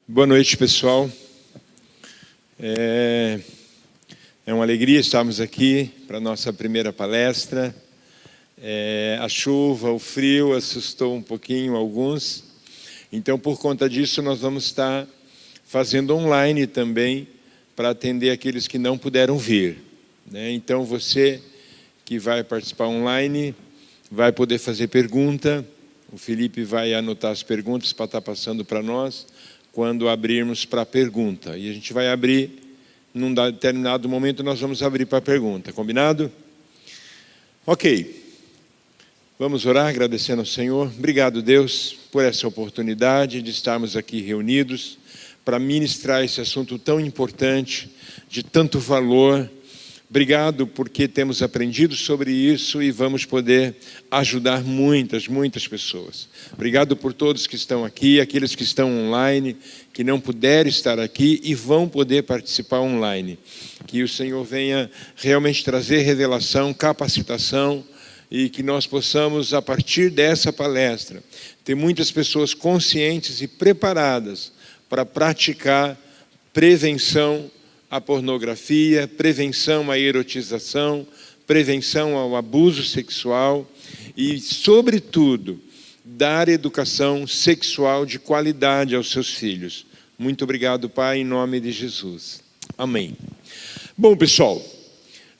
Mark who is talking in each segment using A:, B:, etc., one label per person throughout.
A: Boa noite, pessoal. É uma alegria estarmos aqui para a nossa primeira palestra. A chuva, o frio assustou um pouquinho alguns. Então, por conta disso, nós vamos estar fazendo online também para atender aqueles que não puderam vir, né? Então, você que vai participar online vai poder fazer pergunta. O Felipe vai anotar as perguntas para estar passando para nós quando abrirmos para a pergunta. E a gente vai abrir, num determinado momento, nós vamos abrir para a pergunta. Combinado? Ok. Vamos orar agradecendo ao Senhor. Obrigado, Deus, por essa oportunidade de estarmos aqui reunidos para ministrar esse assunto tão importante, de tanto valor. Obrigado porque temos aprendido sobre isso e vamos poder ajudar muitas pessoas. Obrigado por todos que estão aqui, aqueles que estão online, que não puderam estar aqui e vão poder participar online. Que o Senhor venha realmente trazer revelação, capacitação e que nós possamos, a partir dessa palestra, ter muitas pessoas conscientes e preparadas para praticar prevenção à pornografia, prevenção à erotização, prevenção ao abuso sexual e, sobretudo, dar educação sexual de qualidade aos seus filhos. Muito obrigado, Pai, em nome de Jesus. Amém. Bom, pessoal,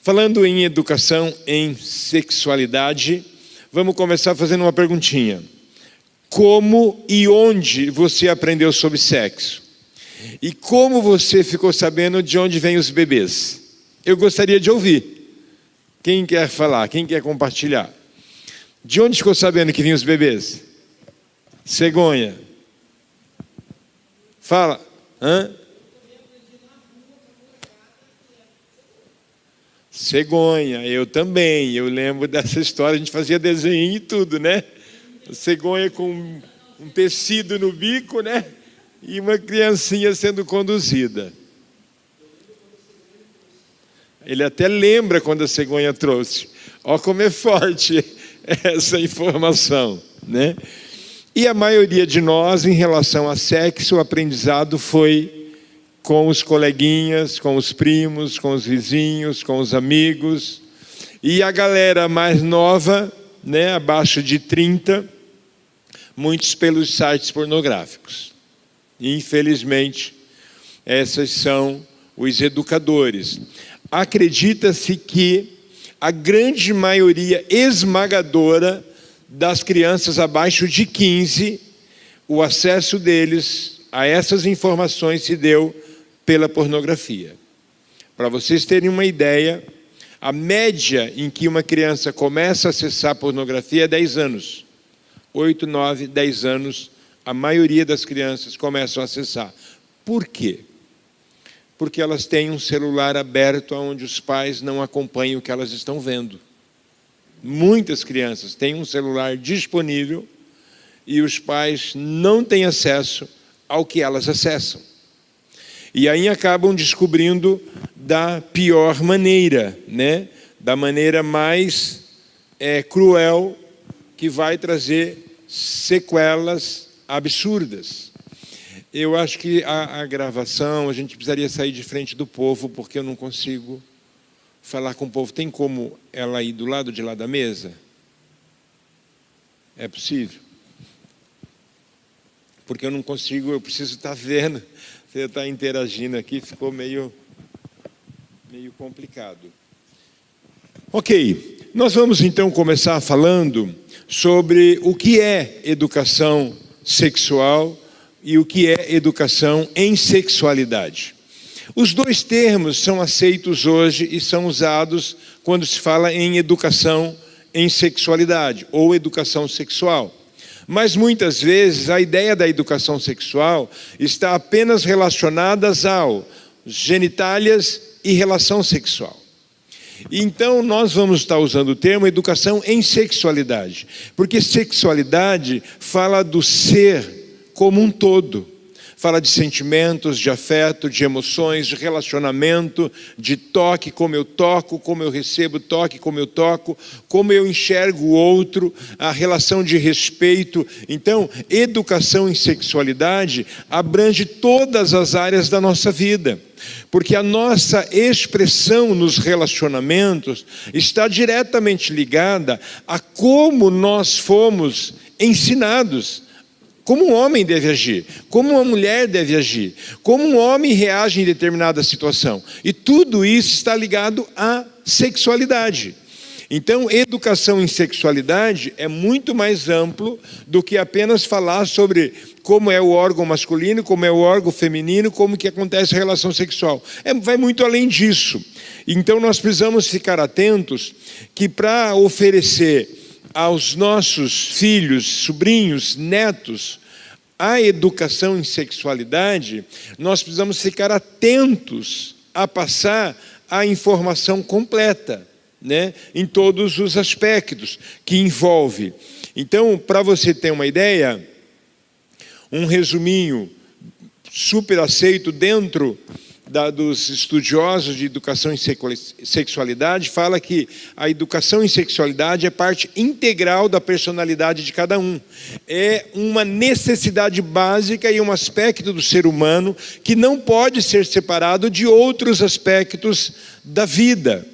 A: falando em educação em sexualidade, vamos começar fazendo uma perguntinha. Como e onde você aprendeu sobre sexo? E como você ficou sabendo de onde vêm os bebês? Eu gostaria de ouvir. Quem quer falar? Quem quer compartilhar? De onde ficou sabendo que vinham os bebês? Cegonha. Fala. Hã? Cegonha, eu também. Eu lembro dessa história, a gente fazia desenho e tudo, né? Cegonha com um tecido no bico, né? E uma criancinha sendo conduzida. Ele até lembra quando a cegonha trouxe. Olha como é forte essa informação, né? E a maioria de nós, em relação a sexo, o aprendizado foi com os coleguinhas, com os primos, com os vizinhos, com os amigos. E a galera mais nova, né, abaixo de 30, muitos pelos sites pornográficos. Infelizmente, esses são os educadores. Acredita-se que a grande maioria esmagadora das crianças abaixo de 15, o acesso deles a essas informações se deu pela pornografia. Para vocês terem uma ideia, a média em que uma criança começa a acessar pornografia é 10 anos. 8, 9, 10 anos. A maioria das crianças começam a acessar. Por quê? Porque elas têm um celular aberto onde os pais não acompanham o que elas estão vendo. Muitas crianças têm um celular disponível e os pais não têm acesso ao que elas acessam. E aí acabam descobrindo da pior maneira, né? Da maneira mais cruel, que vai trazer sequelas absurdas. Eu acho que a gravação, a gente precisaria sair de frente do povo, porque eu não consigo falar com o povo. Tem como ela ir do lado de lá da mesa? É possível? Porque eu não consigo, eu preciso estar vendo. Você está interagindo aqui, ficou meio complicado. Ok, nós vamos então começar falando sobre o que é educação sexual e o que é educação em sexualidade. Os dois termos são aceitos hoje e são usados quando se fala em educação em sexualidade ou educação sexual. Mas muitas vezes a ideia da educação sexual está apenas relacionada ao genitálias e relação sexual. Então, nós vamos estar usando o termo educação em sexualidade, porque sexualidade fala do ser como um todo, fala de sentimentos, de afeto, de emoções, de relacionamento, de toque, como eu toco, como eu recebo toque, como eu toco, como eu enxergo o outro, a relação de respeito. Então, educação em sexualidade abrange todas as áreas da nossa vida, porque a nossa expressão nos relacionamentos está diretamente ligada a como nós fomos ensinados. Como um homem deve agir, como uma mulher deve agir, como um homem reage em determinada situação. E tudo isso está ligado à sexualidade. Então, educação em sexualidade é muito mais amplo do que apenas falar sobre como é o órgão masculino, como é o órgão feminino, como que acontece a relação sexual. Vai muito além disso. Então, nós precisamos ficar atentos que para oferecer aos nossos filhos, sobrinhos, netos, a educação em sexualidade, nós precisamos ficar atentos a passar a informação completa, né, em todos os aspectos que envolve. Então, para você ter uma ideia, um resuminho super aceito dentro dos estudiosos de educação em sexualidade, fala que a educação em sexualidade é parte integral da personalidade de cada um. É uma necessidade básica e um aspecto do ser humano que não pode ser separado de outros aspectos da vida.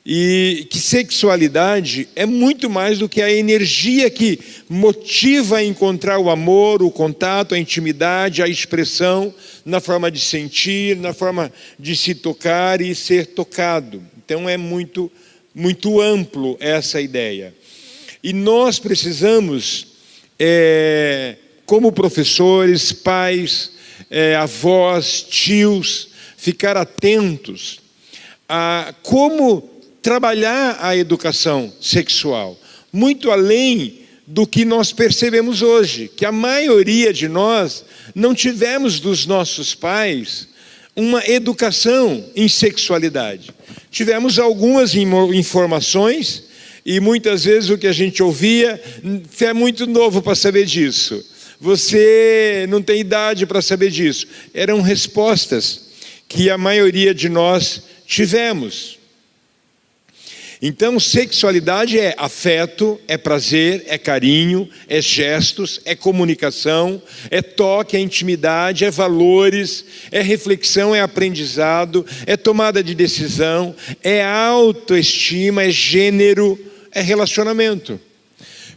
A: E que sexualidade é muito mais do que a energia que motiva a encontrar o amor, o contato, a intimidade, a expressão, na forma de sentir, na forma de se tocar e ser tocado. Então é muito, muito amplo essa ideia. E nós precisamos, como professores, pais, avós, tios, ficar atentos a como trabalhar a educação sexual, muito além do que nós percebemos hoje, que a maioria de nós não tivemos dos nossos pais uma educação em sexualidade. Tivemos algumas informações e muitas vezes o que a gente ouvia, você é muito novo para saber disso, você não tem idade para saber disso. Eram respostas que a maioria de nós tivemos. Então, sexualidade é afeto, é prazer, é carinho, é gestos, é comunicação, é toque, é intimidade, é valores, é reflexão, é aprendizado, é tomada de decisão, é autoestima, é gênero, é relacionamento.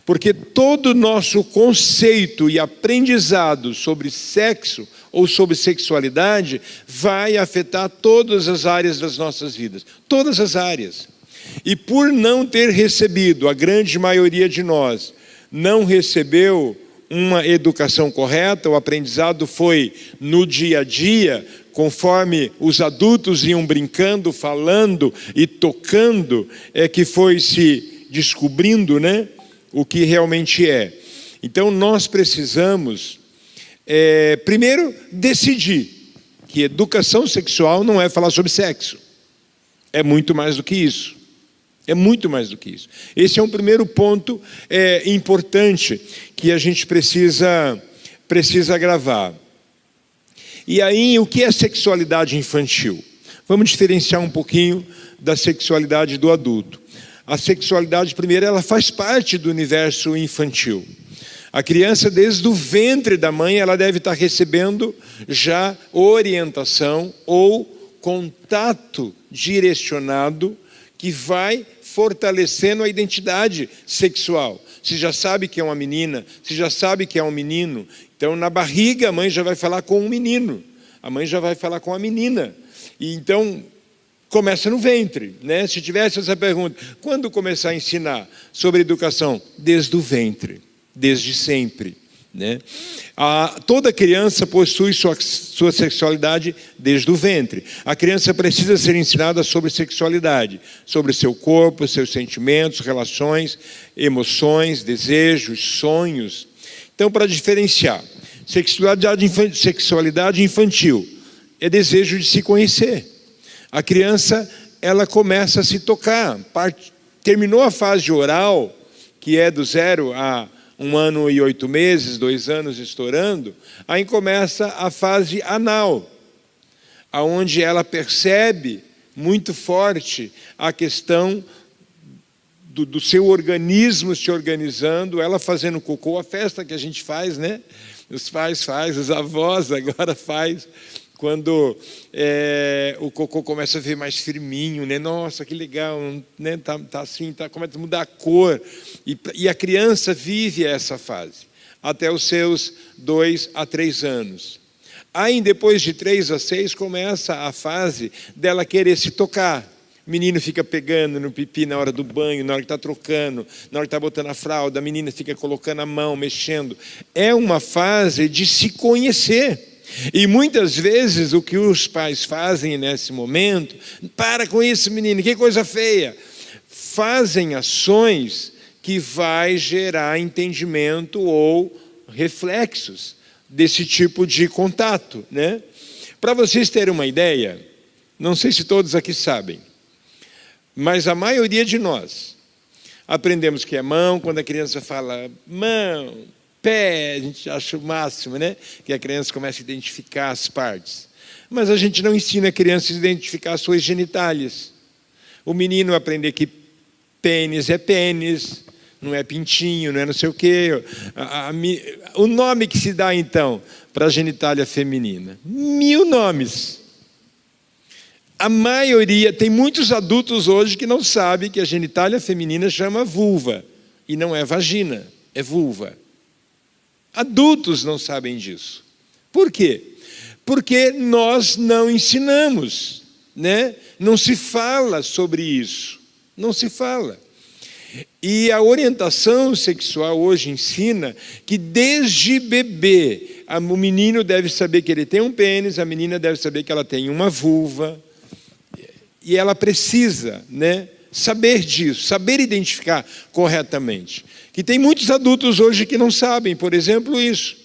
A: Porque todo o nosso conceito e aprendizado sobre sexo ou sobre sexualidade vai afetar todas as áreas das nossas vidas, todas as áreas. E por não ter recebido, a grande maioria de nós não recebeu uma educação correta, o aprendizado foi no dia a dia, conforme os adultos iam brincando, falando e tocando, que foi se descobrindo, né, o que realmente é. Então nós precisamos, primeiro, decidir que educação sexual não é falar sobre sexo, é muito mais do que isso. É muito mais do que isso. Esse é um primeiro ponto importante que a gente precisa gravar. E aí, o que é sexualidade infantil? Vamos diferenciar um pouquinho da sexualidade do adulto. A sexualidade, primeiro, ela faz parte do universo infantil. A criança, desde o ventre da mãe, ela deve estar recebendo já orientação ou contato direcionado que vai fortalecendo a identidade sexual. Você já sabe que é uma menina, você já sabe que é um menino. Então, na barriga, a mãe já vai falar com um menino. A mãe já vai falar com a menina. E então, começa no ventre, né? Se tivesse essa pergunta, quando começar a ensinar sobre educação? Desde o ventre, desde sempre, né? Toda criança possui sua sexualidade desde o ventre. A criança precisa ser ensinada sobre sexualidade, sobre seu corpo, seus sentimentos, relações, emoções, desejos, sonhos. Então, para diferenciar, sexualidade infantil é desejo de se conhecer. A criança, ela começa a se tocar. Terminou a fase oral, que é do 0 1 ano e 8 meses, 2 anos estourando, aí começa a fase anal, aonde ela percebe muito forte a questão do seu organismo se organizando, ela fazendo cocô, a festa que a gente faz, né? Os pais fazem, os avós agora faz, quando o cocô começa a ver mais firminho, né? Nossa, que legal, né? Tá assim, começa a mudar a cor, e a criança vive essa fase, até os seus 2 a 3 anos. Aí, depois de 3 a 6, começa a fase dela querer se tocar. O menino fica pegando no pipi na hora do banho, na hora que está trocando, na hora que está botando a fralda, a menina fica colocando a mão, mexendo. É uma fase de se conhecer. E muitas vezes o que os pais fazem nesse momento, para com isso, menino, que coisa feia. Fazem ações que vai gerar entendimento ou reflexos desse tipo de contato, né? Para vocês terem uma ideia, não sei se todos aqui sabem, mas a maioria de nós aprendemos que é mão, quando a criança fala mão, pé, a gente acha o máximo, né? Que a criança começa a identificar as partes. Mas a gente não ensina a criança a identificar as suas genitálias. O menino aprender que pênis é pênis, não é pintinho, não é não sei o quê. O nome que se dá, então, para a genitália feminina? 1000 nomes. A maioria, tem muitos adultos hoje que não sabem que a genitália feminina chama vulva, e não é vagina, é vulva. Adultos não sabem disso. Por quê? Porque nós não ensinamos, né? Não se fala sobre isso, não se fala. E a orientação sexual hoje ensina que desde bebê, o menino deve saber que ele tem um pênis, a menina deve saber que ela tem uma vulva, e ela precisa, né, saber disso, saber identificar corretamente. Que tem muitos adultos hoje que não sabem, por exemplo, isso.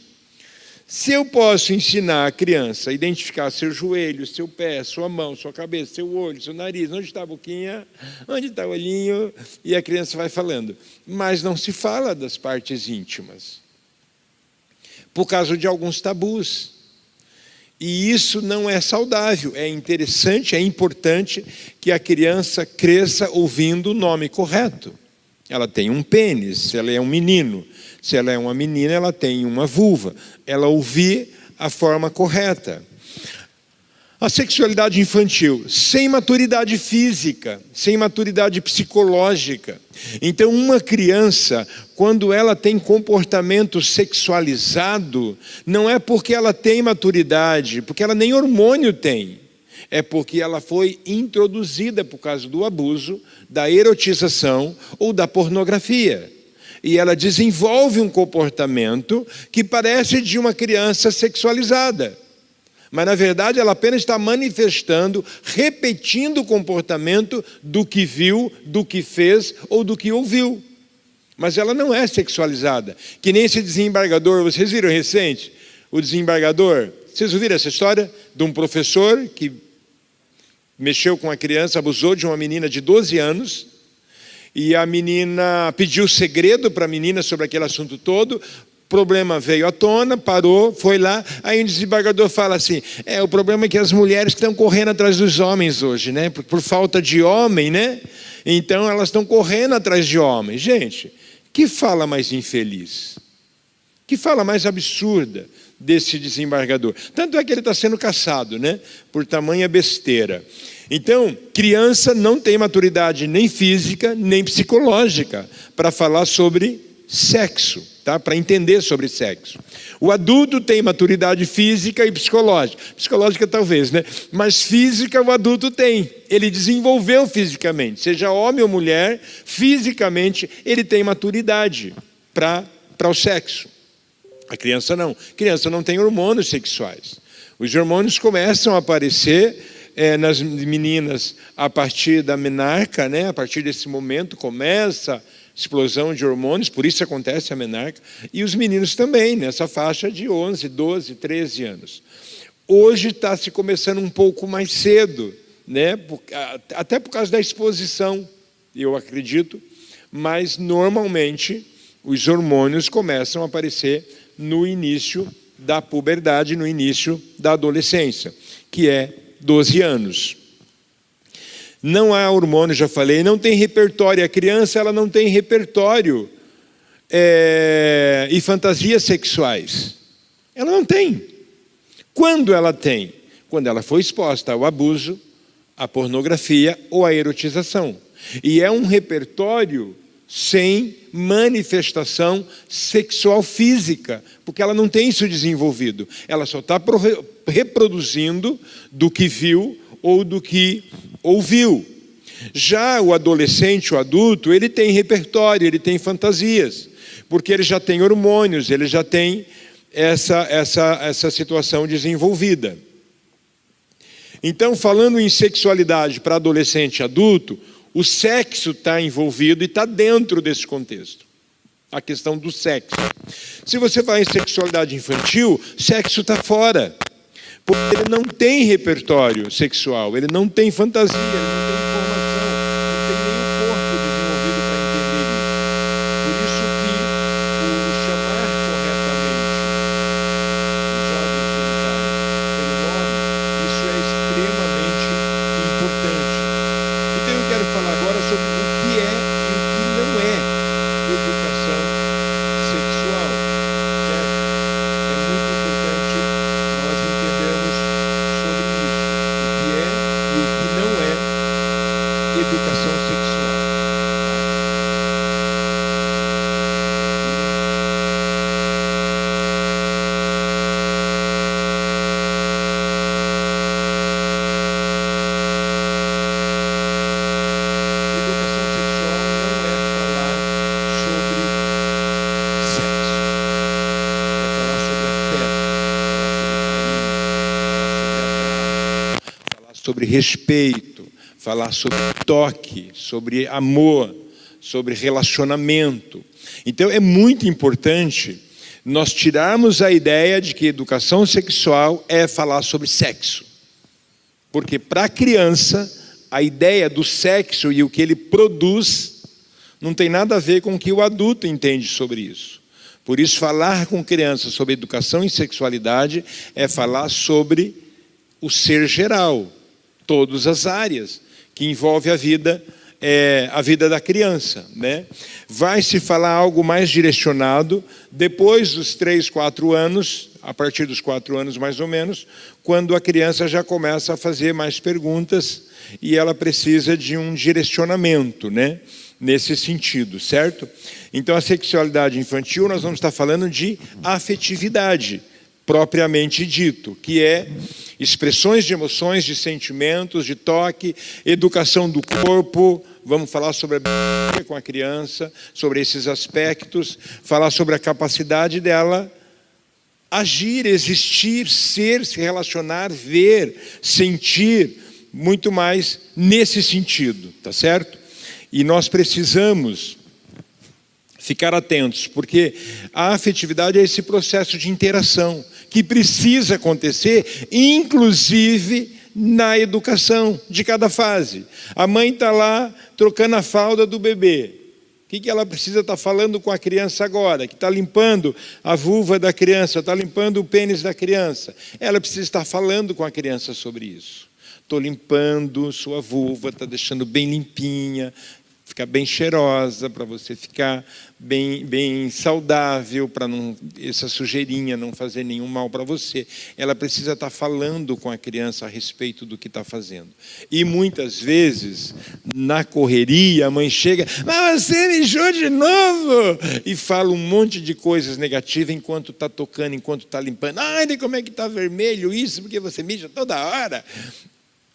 A: Se eu posso ensinar a criança a identificar seu joelho, seu pé, sua mão, sua cabeça, seu olho, seu nariz, onde está a boquinha, onde está o olhinho, e a criança vai falando. Mas não se fala das partes íntimas, por causa de alguns tabus. E isso não é saudável, é interessante, é importante que a criança cresça ouvindo o nome correto. Ela tem um pênis, se ela é um menino. Se ela é uma menina, ela tem uma vulva. Ela ouvir a forma correta. A sexualidade infantil, sem maturidade física, sem maturidade psicológica. Então, uma criança, quando ela tem comportamento sexualizado, não é porque ela tem maturidade, porque ela nem hormônio tem. É porque ela foi introduzida por causa do abuso, da erotização ou da pornografia. E ela desenvolve um comportamento que parece de uma criança sexualizada. Mas, na verdade, ela apenas está manifestando, repetindo o comportamento do que viu, do que fez ou do que ouviu. Mas ela não é sexualizada. Que nem esse desembargador, vocês viram recente? O desembargador, vocês ouviram essa história? De um professor que mexeu com a criança, abusou de uma menina de 12 anos, e a menina pediu segredo para a menina sobre aquele assunto todo. O problema veio à tona, parou, foi lá, aí o desembargador fala assim, o problema é que as mulheres estão correndo atrás dos homens hoje, né? Por falta de homem, né? Então elas estão correndo atrás de homens. Gente, que fala mais infeliz? Que fala mais absurda desse desembargador? Tanto é que ele está sendo caçado, né? Por tamanha besteira. Então, criança não tem maturidade nem física, nem psicológica para falar sobre sexo, tá? Para entender sobre sexo. O adulto tem maturidade física e psicológica. Psicológica talvez, né? Mas física o adulto tem. Ele desenvolveu fisicamente. Seja homem ou mulher, fisicamente ele tem maturidade para o sexo. A criança não. A criança não tem hormônios sexuais. Os hormônios começam a aparecer nas meninas a partir da menarca, né? A partir desse momento começa a explosão de hormônios, por isso acontece a menarca, e os meninos também, nessa faixa de 11, 12, 13 anos. Hoje está se começando um pouco mais cedo, né? Até por causa da exposição, eu acredito, mas normalmente os hormônios começam a aparecer no início da puberdade, no início da adolescência, que é 12 anos. Não há hormônio, já falei, não tem repertório. A criança ela não tem repertório e fantasias sexuais. Ela não tem. Quando ela tem? Quando ela foi exposta ao abuso, à pornografia ou à erotização. E é um repertório sem manifestação sexual física, porque ela não tem isso desenvolvido. Ela só está reproduzindo do que viu ou do que ouviu. Já o adolescente, o adulto, ele tem repertório, ele tem fantasias, porque ele já tem hormônios, ele já tem essa situação desenvolvida. Então, falando em sexualidade para adolescente e adulto, o sexo está envolvido e está dentro desse contexto. A questão do sexo. Se você fala em sexualidade infantil, sexo está fora. Porque ele não tem repertório sexual, ele não tem fantasia, ele não tem informação, não tem nenhum corpo desenvolvido para entender isso. Por isso que o chamar corretamente os jovens pelo nome, isso é extremamente importante. Então eu quero falar agora sobre o que é e o que não é educação sexual. Certo? É muito importante nós entendermos sobre isso, o que é e o que não é educação sexual. Educação sexual não é falar sobre sexo, é falar sobre afeto, falar sobre respeito, falar sobre toque, sobre amor, sobre relacionamento. Então é muito importante nós tirarmos a ideia de que educação sexual é falar sobre sexo. Porque para a criança, a ideia do sexo e o que ele produz não tem nada a ver com o que o adulto entende sobre isso. Por isso, falar com criança sobre educação e sexualidade é falar sobre o ser geral, todas as áreas que envolve a vida da criança, né? Vai se falar algo mais direcionado depois dos 3, 4 anos, a partir dos 4 anos mais ou menos, quando a criança já começa a fazer mais perguntas e ela precisa de um direcionamento, né? Nesse sentido, certo? Então, a sexualidade infantil, nós vamos estar falando de afetividade, propriamente dito, que é expressões de emoções, de sentimentos, de toque, educação do corpo. Vamos falar sobre a biologia com a criança, sobre esses aspectos, falar sobre a capacidade dela agir, existir, ser, se relacionar, ver, sentir, muito mais nesse sentido, tá certo? E nós precisamos ficar atentos, porque a afetividade é esse processo de interação que precisa acontecer, inclusive na educação de cada fase. A mãe está lá trocando a fralda do bebê. O que ela precisa estar falando com a criança agora? Que está limpando a vulva da criança, está limpando o pênis da criança. Ela precisa estar falando com a criança sobre isso. Estou limpando sua vulva, está deixando bem limpinha, ficar bem cheirosa, para você ficar bem saudável, para essa sujeirinha não fazer nenhum mal para você. Ela precisa estar falando com a criança a respeito do que está fazendo. E muitas vezes, na correria, a mãe chega, mas você mijou de novo! E fala um monte de coisas negativas enquanto está tocando, enquanto está limpando. Ai, como é que está vermelho isso? Porque você mija toda hora.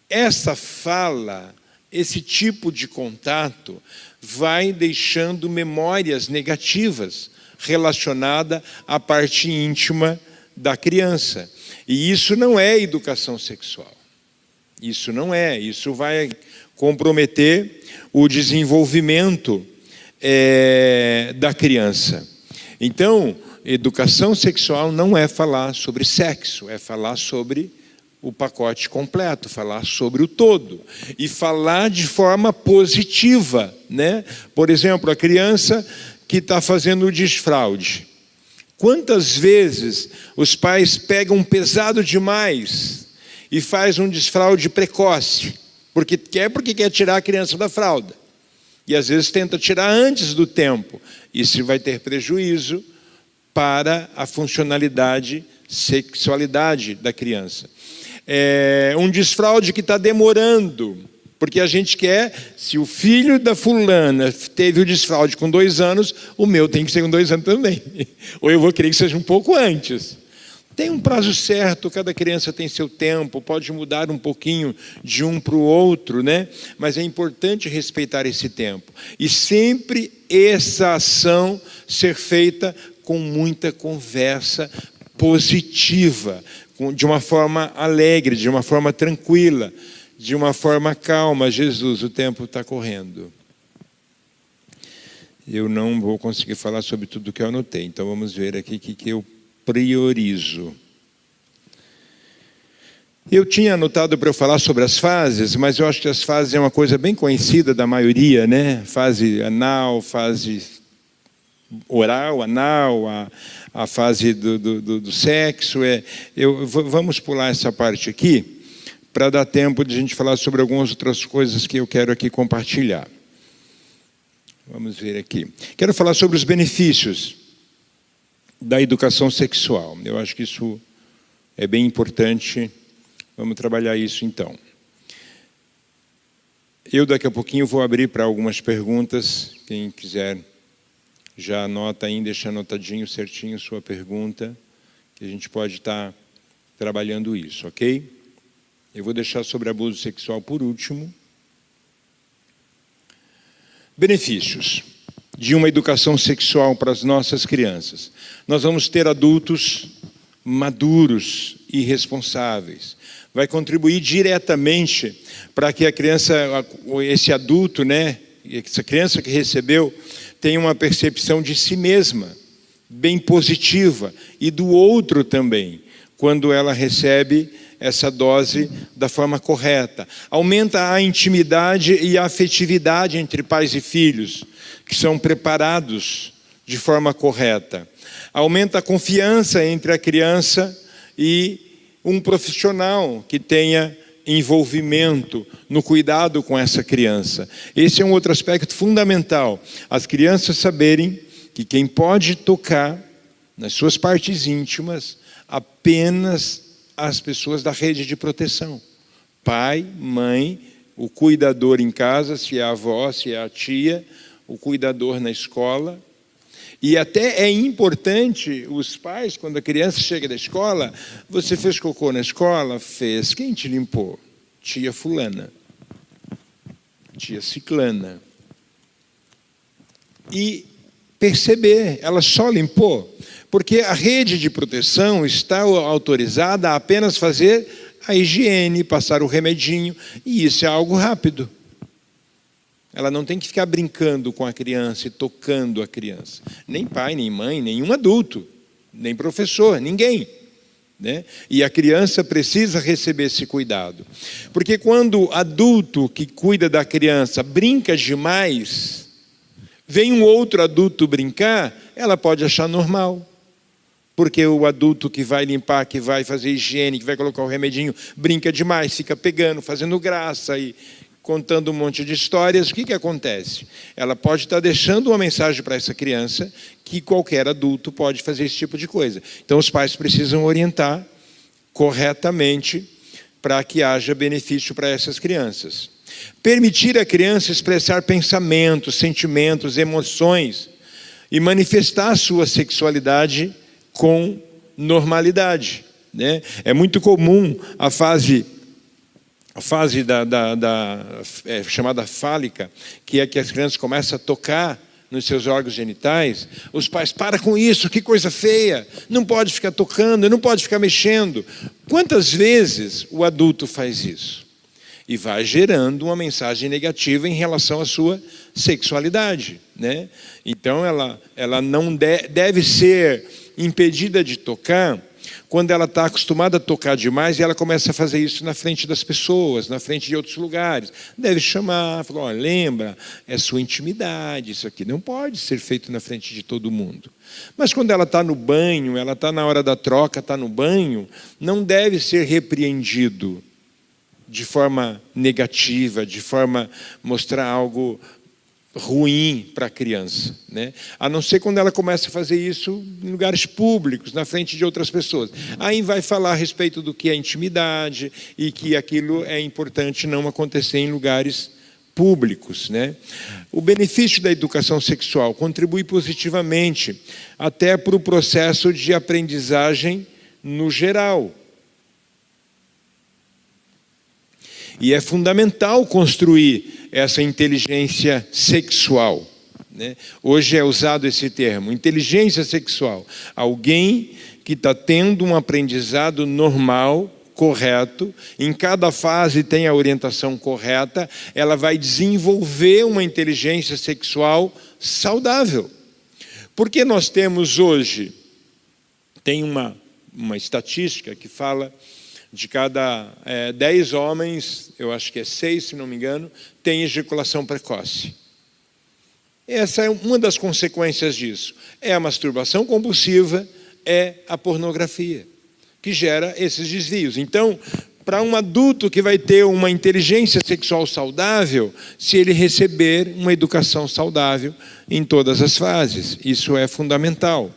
A: Essa fala, esse tipo de contato vai deixando memórias negativas relacionadas à parte íntima da criança. E isso não é educação sexual. Isso não é. Isso vai comprometer o desenvolvimento da criança. Então, educação sexual não é falar sobre sexo, é falar sobre o pacote completo, falar sobre o todo e falar de forma positiva, né? Por exemplo, a criança que está fazendo o desfraude. Quantas vezes os pais pegam pesado demais e faz um desfraude precoce, porque quer tirar a criança da fralda. E às vezes tenta tirar antes do tempo. Isso vai ter prejuízo para a funcionalidade, sexualidade da criança. Um desfraude que está demorando, porque a gente quer, se o filho da fulana teve o desfraude com 2 anos, o meu tem que ser com 2 anos também. Ou eu vou querer que seja um pouco antes. Tem um prazo certo, cada criança tem seu tempo, pode mudar um pouquinho de um para o outro, né? Mas é importante respeitar esse tempo. E sempre essa ação ser feita com muita conversa positiva, de uma forma alegre, de uma forma tranquila, de uma forma calma. Jesus, o tempo está correndo. Eu não vou conseguir falar sobre tudo que eu anotei, então vamos ver aqui o que eu priorizo. Eu tinha anotado para eu falar sobre as fases, mas eu acho que as fases é uma coisa bem conhecida da maioria, né? Fase anal, fase oral, anal, a fase do sexo. Vamos pular essa parte aqui, para dar tempo de a gente falar sobre algumas outras coisas que eu quero aqui compartilhar. Vamos ver aqui. Quero falar sobre os benefícios da educação sexual. Eu acho que isso é bem importante. Vamos trabalhar isso então. Eu daqui a pouquinho vou abrir para algumas perguntas. Quem quiser já anota aí, deixa anotadinho certinho sua pergunta, que a gente pode estar trabalhando isso, ok? Eu vou deixar sobre abuso sexual por último. Benefícios de uma educação sexual para as nossas crianças. Nós vamos ter adultos maduros e responsáveis. Vai contribuir diretamente para que a criança, esse adulto, né, essa criança que recebeu, tenha uma percepção de si mesma, bem positiva, e do outro também, quando ela recebe essa dose da forma correta. Aumenta a intimidade e a afetividade entre pais e filhos, que são preparados de forma correta. Aumenta a confiança entre a criança e um profissional que tenha envolvimento no cuidado com essa criança. Esse é um outro aspecto fundamental. As crianças saberem que quem pode tocar nas suas partes íntimas apenas as pessoas da rede de proteção. Pai, mãe, o cuidador em casa, se é a avó, se é a tia, o cuidador na escola. E até é importante os pais, quando a criança chega da escola, você fez cocô na escola? Fez. Quem te limpou? Tia fulana. Tia ciclana. E perceber, ela só limpou, porque a rede de proteção está autorizada a apenas fazer a higiene, passar o remedinho, e isso é algo rápido. Ela não tem que ficar brincando com a criança e tocando a criança. Nem pai, nem mãe, nenhum adulto, nem professor, ninguém, né? E a criança precisa receber esse cuidado. Porque quando o adulto que cuida da criança brinca demais, vem um outro adulto brincar, ela pode achar normal. Porque o adulto que vai limpar, que vai fazer higiene, que vai colocar o remedinho, brinca demais, fica pegando, fazendo graça e contando um monte de histórias. O que acontece? Ela pode estar deixando uma mensagem para essa criança que qualquer adulto pode fazer esse tipo de coisa. Então os pais precisam orientar corretamente para que haja benefício para essas crianças. Permitir a criança expressar pensamentos, sentimentos, emoções e manifestar a sua sexualidade com normalidade, né? É muito comum a fase chamada fálica, que é que as crianças começam a tocar nos seus órgãos genitais. Os pais, para com isso, que coisa feia, não pode ficar tocando, não pode ficar mexendo. Quantas vezes o adulto faz isso? E vai gerando uma mensagem negativa em relação à sua sexualidade, né? Então ela não deve ser impedida de tocar quando ela está acostumada a tocar demais e ela começa a fazer isso na frente das pessoas, na frente de outros lugares. Deve chamar, falar, olha, lembra, é sua intimidade, isso aqui não pode ser feito na frente de todo mundo. Mas quando ela está no banho, ela está na hora da troca, está no banho, não deve ser repreendido de forma negativa, de forma mostrar algo ruim para a criança, né? A não ser quando ela começa a fazer isso em lugares públicos, na frente de outras pessoas. Aí vai falar a respeito do que é intimidade e que aquilo é importante não acontecer em lugares públicos, né? O benefício da educação sexual contribui positivamente até para o processo de aprendizagem no geral. E é fundamental construir essa inteligência sexual, né? Hoje é usado esse termo, inteligência sexual. Alguém que está tendo um aprendizado normal, correto, em cada fase tem a orientação correta, ela vai desenvolver uma inteligência sexual saudável. Porque nós temos hoje, tem uma estatística que fala de cada 10 homens, eu acho que é 6, se não me engano, tem ejaculação precoce. Essa é uma das consequências disso. É a masturbação compulsiva, é a pornografia, que gera esses desvios. Então, para um adulto que vai ter uma inteligência sexual saudável, se ele receber uma educação saudável em todas as fases, isso é fundamental.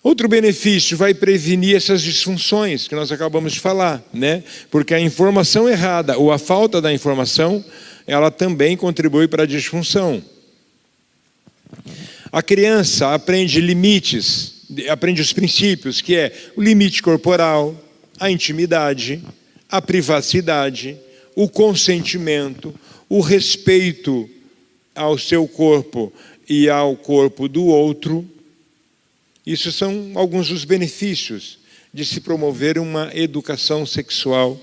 A: Outro benefício, vai prevenir essas disfunções que nós acabamos de falar, né? Porque a informação errada ou a falta da informação, ela também contribui para a disfunção. A criança aprende limites, aprende os princípios, que é o limite corporal, a intimidade, a privacidade, o consentimento, o respeito ao seu corpo e ao corpo do outro. Isso são alguns dos benefícios de se promover uma educação sexual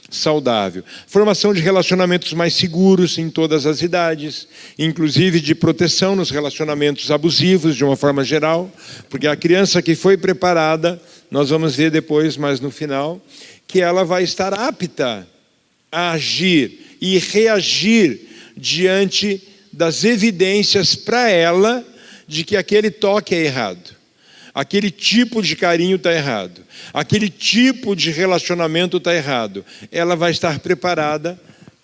A: saudável. Formação de relacionamentos mais seguros em todas as idades, inclusive de proteção nos relacionamentos abusivos, de uma forma geral, porque a criança que foi preparada, nós vamos ver depois, mais no final, que ela vai estar apta a agir e reagir diante das evidências para ela de que aquele toque é errado. Aquele tipo de carinho está errado. Aquele tipo de relacionamento está errado. Ela vai estar preparada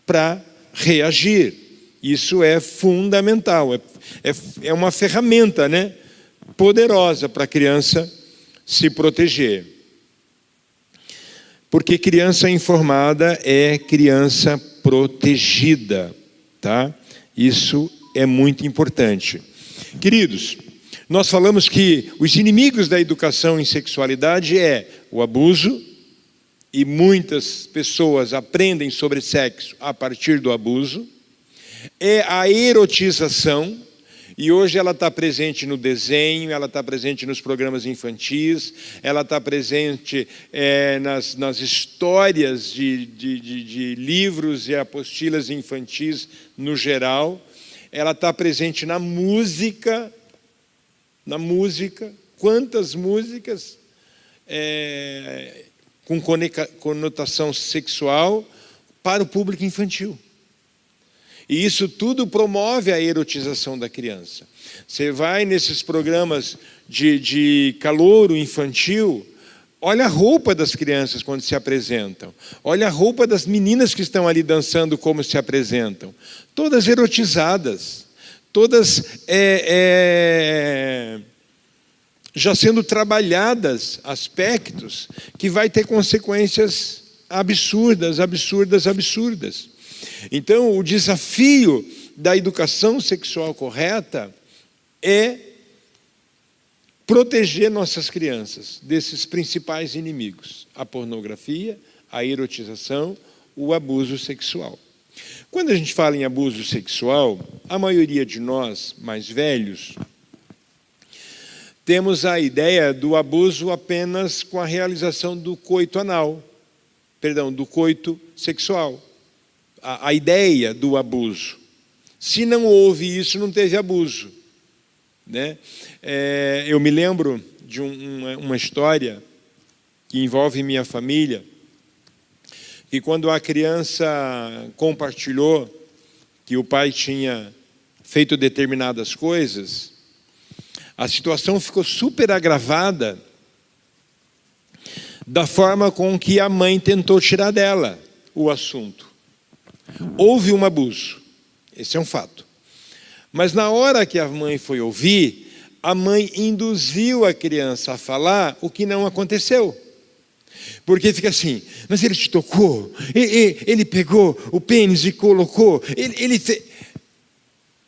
A: para reagir. Isso é fundamental. É uma ferramenta, né, poderosa para a criança se proteger. Porque criança informada é criança protegida, tá? Isso é muito importante. Queridos, nós falamos que os inimigos da educação em sexualidade é o abuso, e muitas pessoas aprendem sobre sexo a partir do abuso, é a erotização, e hoje ela está presente no desenho, ela está presente nos programas infantis, ela está presente nas histórias de livros e apostilas infantis no geral, ela está presente na música. Quantas músicas com conotação sexual para o público infantil. E isso tudo promove a erotização da criança. Você vai nesses programas de calouro infantil, olha a roupa das crianças quando se apresentam, olha a roupa das meninas que estão ali dançando como se apresentam, todas erotizadas, todas já sendo trabalhadas aspectos que vai ter consequências absurdas. Então, o desafio da educação sexual correta é proteger nossas crianças desses principais inimigos: a pornografia, a erotização, o abuso sexual. Quando a gente fala em abuso sexual, a maioria de nós, mais velhos, temos a ideia do abuso apenas com a realização do coito anal, do coito sexual. A ideia do abuso. Se não houve isso, não teve abuso, né? Eu me lembro de uma história que envolve minha família, que quando a criança compartilhou que o pai tinha feito determinadas coisas, a situação ficou super agravada da forma com que a mãe tentou tirar dela o assunto. Houve um abuso, esse é um fato. Mas na hora que a mãe foi ouvir, a mãe induziu a criança a falar o que não aconteceu. Porque fica assim, mas ele te tocou, ele pegou o pênis e colocou,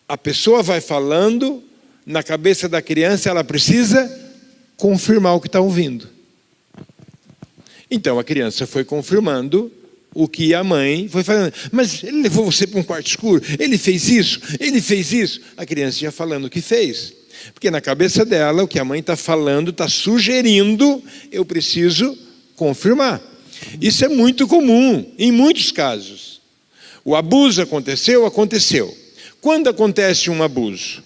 A: A pessoa vai falando, na cabeça da criança ela precisa confirmar o que está ouvindo. Então a criança foi confirmando o que a mãe foi falando. Mas ele levou você para um quarto escuro, ele fez isso. A criança ia falando o que fez. Porque na cabeça dela, o que a mãe está falando, está sugerindo, eu preciso confirmar. Isso é muito comum, em muitos casos. O abuso aconteceu. Quando acontece um abuso?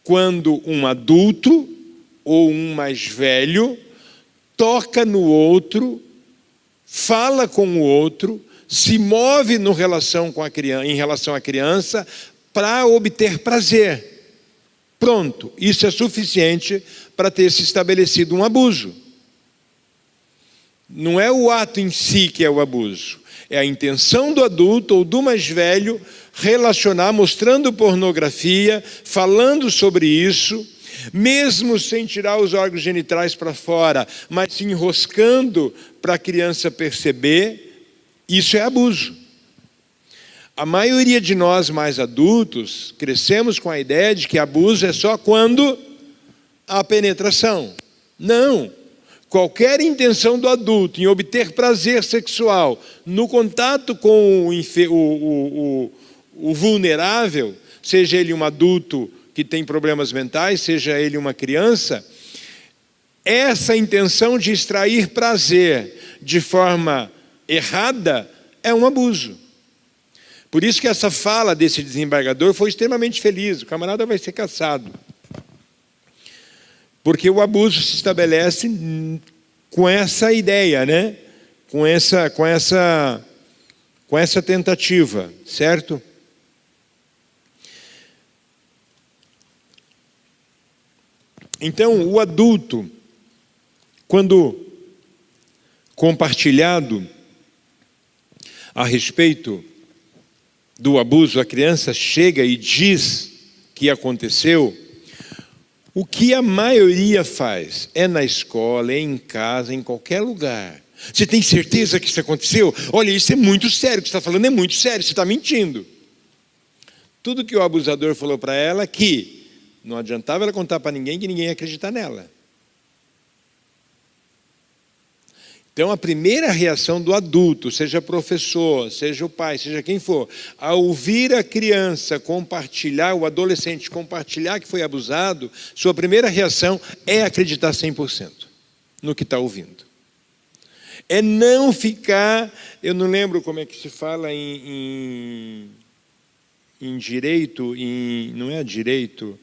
A: Quando um adulto ou um mais velho toca no outro, fala com o outro, se move em relação à criança para obter prazer. Pronto, isso é suficiente para ter se estabelecido um abuso. Não é o ato em si que é o abuso, é a intenção do adulto ou do mais velho relacionar, mostrando pornografia, falando sobre isso, mesmo sem tirar os órgãos genitais para fora, mas se enroscando para a criança perceber, isso é abuso. A maioria de nós mais adultos crescemos com a ideia de que abuso é só quando há penetração. Não. Qualquer intenção do adulto em obter prazer sexual no contato com o vulnerável, seja ele um adulto que tem problemas mentais, seja ele uma criança, essa intenção de extrair prazer de forma errada é um abuso. Por isso que essa fala desse desembargador foi extremamente feliz. O camarada vai ser caçado. Porque o abuso se estabelece com essa ideia, né? Com essa tentativa, certo? Então, o adulto, quando compartilhado a respeito do abuso, a criança chega e diz que aconteceu. O que a maioria faz é na escola, é em casa, em qualquer lugar. Você tem certeza que isso aconteceu? Olha, isso é muito sério, o que você está falando é muito sério, você está mentindo. Tudo que o abusador falou para ela é que não adiantava ela contar para ninguém, que ninguém ia acreditar nela. Então, a primeira reação do adulto, seja professor, seja o pai, seja quem for, ao ouvir a criança compartilhar, o adolescente compartilhar que foi abusado, sua primeira reação é acreditar 100% no que está ouvindo. É não ficar, eu não lembro como é que se fala em direito, não é direito,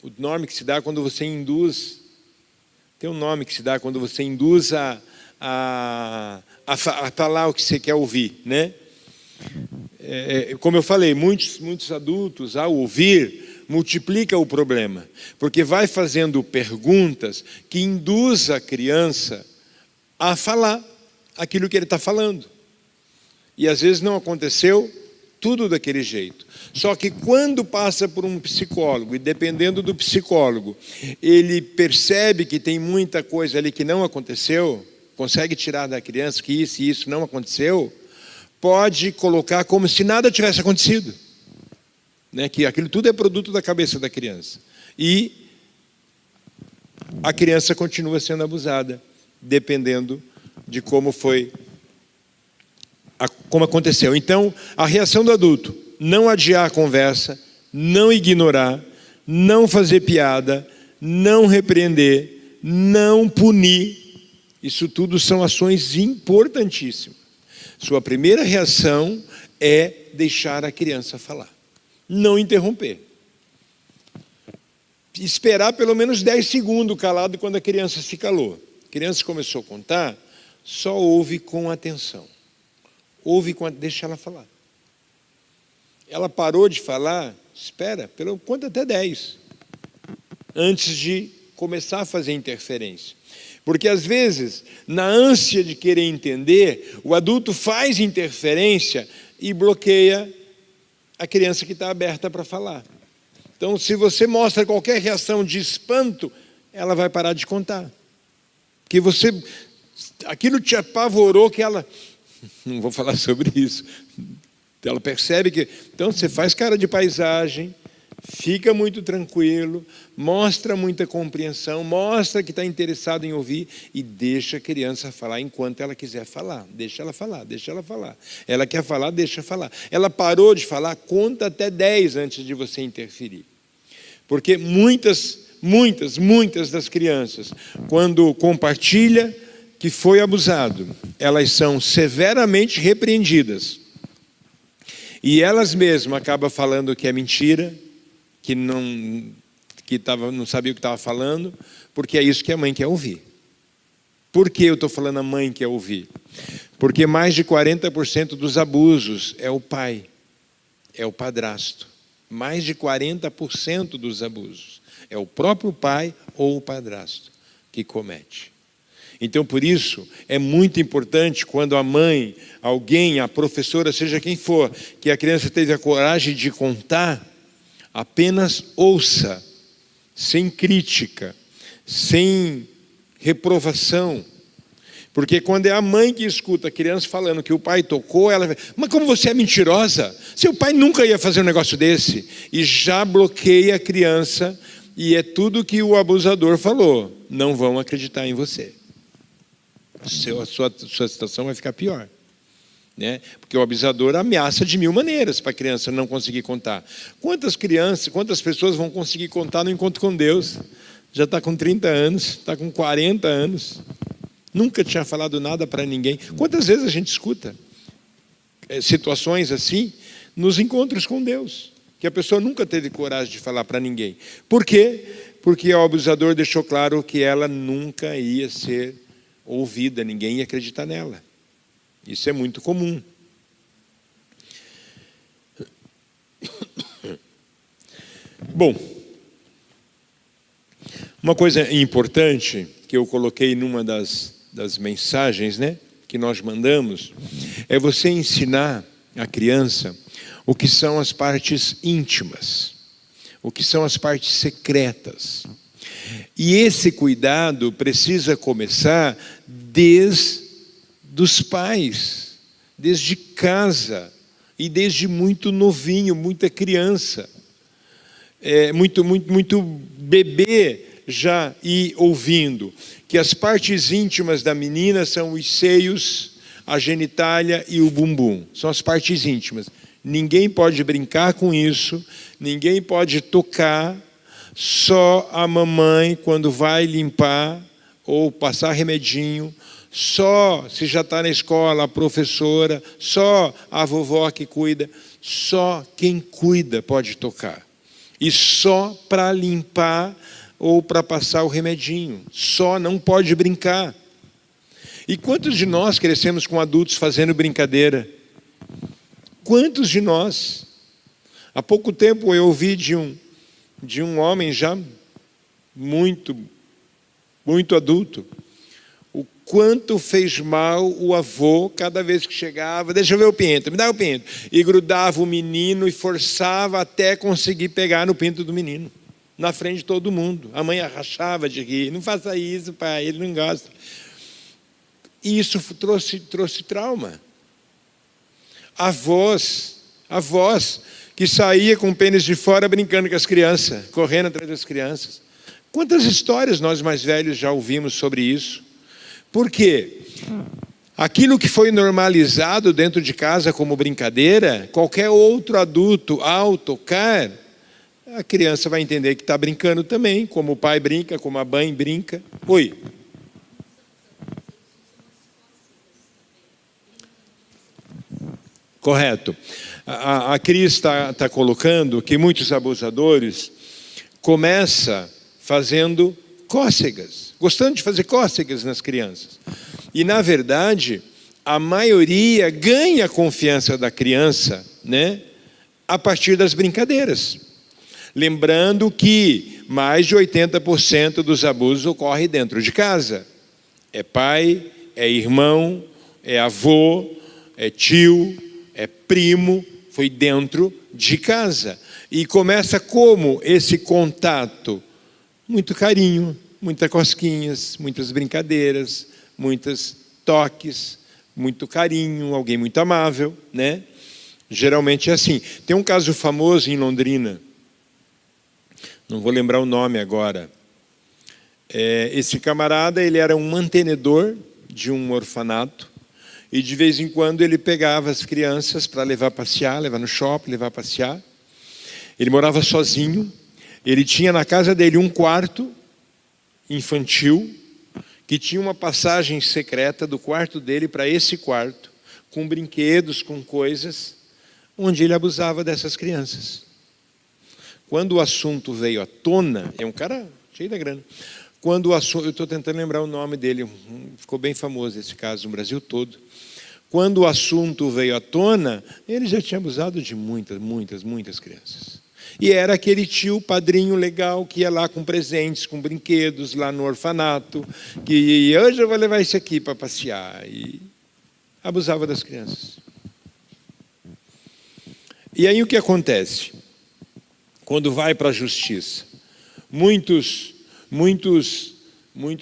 A: o nome que se dá quando você induz. Tem um nome que se dá quando você induz a falar o que você quer ouvir, né? Como eu falei, muitos adultos, ao ouvir, multiplica o problema, porque vai fazendo perguntas que induz a criança a falar aquilo que ele está falando. E às vezes não aconteceu tudo daquele jeito. Só que quando passa por um psicólogo, e dependendo do psicólogo, ele percebe que tem muita coisa ali que não aconteceu, consegue tirar da criança que isso e isso não aconteceu, pode colocar como se nada tivesse acontecido. Né? Que aquilo tudo é produto da cabeça da criança. E a criança continua sendo abusada, dependendo de como aconteceu. Então, a reação do adulto: não adiar a conversa, não ignorar, não fazer piada, não repreender, não punir. Isso tudo são ações importantíssimas. Sua primeira reação é deixar a criança falar, não interromper. esperar pelo menos 10 segundos calado quando a criança se calou. A criança começou a contar, só ouve com atenção. Deixa ela falar. Ela parou de falar, espera, conta até 10, antes de começar a fazer interferência. Porque às vezes, na ânsia de querer entender, o adulto faz interferência e bloqueia a criança que está aberta para falar. Então, se você mostra qualquer reação de espanto, ela vai parar de contar. Porque aquilo te apavorou que ela... Não vou falar sobre isso. Ela percebe que... Então, você faz cara de paisagem, fica muito tranquilo, mostra muita compreensão, mostra que está interessado em ouvir e deixa a criança falar enquanto ela quiser falar. Deixa ela falar, deixa ela falar. Ela quer falar, deixa falar. Ela parou de falar, conta até 10 antes de você interferir. Porque muitas das crianças, quando compartilha que foi abusado, elas são severamente repreendidas. E elas mesmas acabam falando que é mentira, que não sabia o que estava falando, porque é isso que a mãe quer ouvir. Por que eu estou falando a mãe quer ouvir? Porque mais de 40% dos abusos é o pai, é o padrasto. Mais de 40% dos abusos é o próprio pai ou o padrasto que comete. Então, por isso, é muito importante quando a mãe, alguém, a professora, seja quem for, que a criança teve a coragem de contar, apenas ouça, sem crítica, sem reprovação. Porque quando é a mãe que escuta a criança falando que o pai tocou, ela vai, mas como você é mentirosa? Seu pai nunca ia fazer um negócio desse. E já bloqueia a criança, e é tudo que o abusador falou. Não vão acreditar em você. A sua situação vai ficar pior. Né? Porque o abusador ameaça de 1000 maneiras para a criança não conseguir contar. Quantas pessoas vão conseguir contar no encontro com Deus? Já está com 30 anos, está com 40 anos, nunca tinha falado nada para ninguém. Quantas vezes a gente escuta situações assim nos encontros com Deus, que a pessoa nunca teve coragem de falar para ninguém. Por quê? Porque o abusador deixou claro que ela nunca ia ser ouvida, ninguém ia acreditar nela. Isso é muito comum. Bom, uma coisa importante que eu coloquei numa das mensagens, né, que nós mandamos, é você ensinar a criança o que são as partes íntimas, o que são as partes secretas. E esse cuidado precisa começar desde os pais, desde casa e desde muito novinho, muita criança, muito bebê já ir ouvindo que as partes íntimas da menina são os seios, a genitália e o bumbum. São as partes íntimas. Ninguém pode brincar com isso, ninguém pode tocar, só a mamãe quando vai limpar ou passar remedinho, só se já está na escola a professora, só a vovó que cuida, só quem cuida pode tocar. E só para limpar ou para passar o remedinho, só não pode brincar. E quantos de nós crescemos com adultos fazendo brincadeira? Quantos de nós? Há pouco tempo eu ouvi de um homem já muito adulto, o quanto fez mal o avô cada vez que chegava, deixa eu ver o pinto, me dá o pinto, e grudava o menino e forçava até conseguir pegar no pinto do menino, na frente de todo mundo. A mãe rachava de rir, não faça isso, pai, ele não gosta. E isso trouxe trauma. Avós que saía com o pênis de fora brincando com as crianças, correndo atrás das crianças. Quantas histórias nós mais velhos já ouvimos sobre isso? Por quê? Aquilo que foi normalizado dentro de casa como brincadeira, qualquer outro adulto, ao tocar, a criança vai entender que está brincando também, como o pai brinca, como a mãe brinca. Oi. Correto. A Cris está colocando que muitos abusadores começa fazendo cócegas, gostando de fazer cócegas nas crianças. E, na verdade, a maioria ganha a confiança da criança, né, a partir das brincadeiras. Lembrando que mais de 80% dos abusos ocorrem dentro de casa. É pai, é irmão, é avô, é tio, é primo, foi dentro de casa. E começa como esse contato? Muito carinho, muitas cosquinhas, muitas brincadeiras, muitos toques, muito carinho, alguém muito amável, né? Geralmente é assim. Tem um caso famoso em Londrina, não vou lembrar o nome agora. Esse camarada, ele era um mantenedor de um orfanato, e de vez em quando ele pegava as crianças para levar a passear, levar no shopping, levar a passear. Ele morava sozinho, ele tinha na casa dele um quarto infantil, que tinha uma passagem secreta do quarto dele para esse quarto, com brinquedos, com coisas, onde ele abusava dessas crianças. Quando o assunto veio à tona, é um cara cheio da grana, quando o assunto, eu estou tentando lembrar o nome dele, ficou bem famoso esse caso no Brasil todo. Quando o assunto veio à tona, ele já tinha abusado de muitas crianças. E era aquele tio padrinho legal que ia lá com presentes, com brinquedos, lá no orfanato, que hoje eu vou levar esse aqui para passear. E abusava das crianças. E aí o que acontece? Quando vai para a justiça, muitos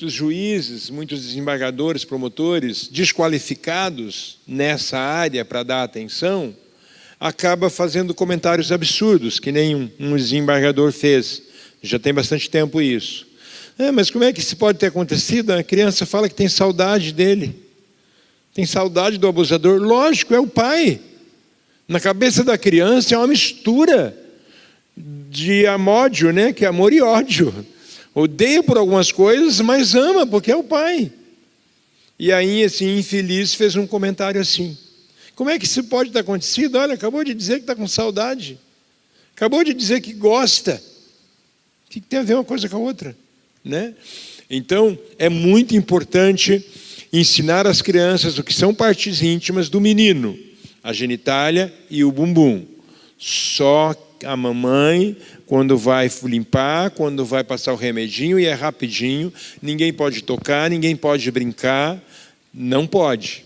A: juízes, muitos desembargadores, promotores, desqualificados nessa área para dar atenção, acaba fazendo comentários absurdos, que nem um desembargador fez. Já tem bastante tempo isso. Mas como é que isso pode ter acontecido? A criança fala que tem saudade dele. Tem saudade do abusador. Lógico, é o pai. Na cabeça da criança é uma mistura de amódio, né? Que é amor e ódio. Odeia por algumas coisas, mas ama, porque é o pai. E aí esse infeliz fez um comentário assim. Como é que isso pode ter acontecido? Olha, acabou de dizer que está com saudade. Acabou de dizer que gosta. O que tem a ver uma coisa com a outra? Né? Então, é muito importante ensinar às crianças o que são partes íntimas do menino. A genitália e o bumbum. Só a mamãe, quando vai limpar, quando vai passar o remedinho, e é rapidinho, ninguém pode tocar, ninguém pode brincar, não pode.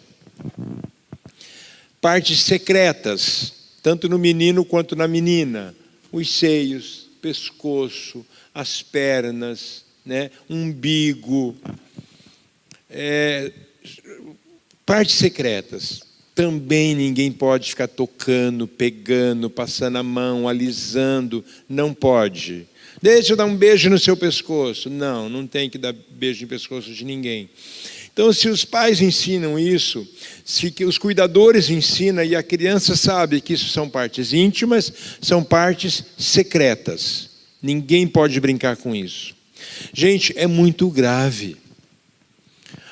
A: Partes secretas, tanto no menino quanto na menina, os seios, pescoço, as pernas, né, umbigo, partes secretas. Também ninguém pode ficar tocando, pegando, passando a mão, alisando. Não pode. Deixa eu dar um beijo no seu pescoço. Não, não tem que dar beijo no pescoço de ninguém. Então, se os pais ensinam isso, se os cuidadores ensinam e a criança sabe que isso são partes íntimas, são partes secretas. Ninguém pode brincar com isso. Gente, é muito grave.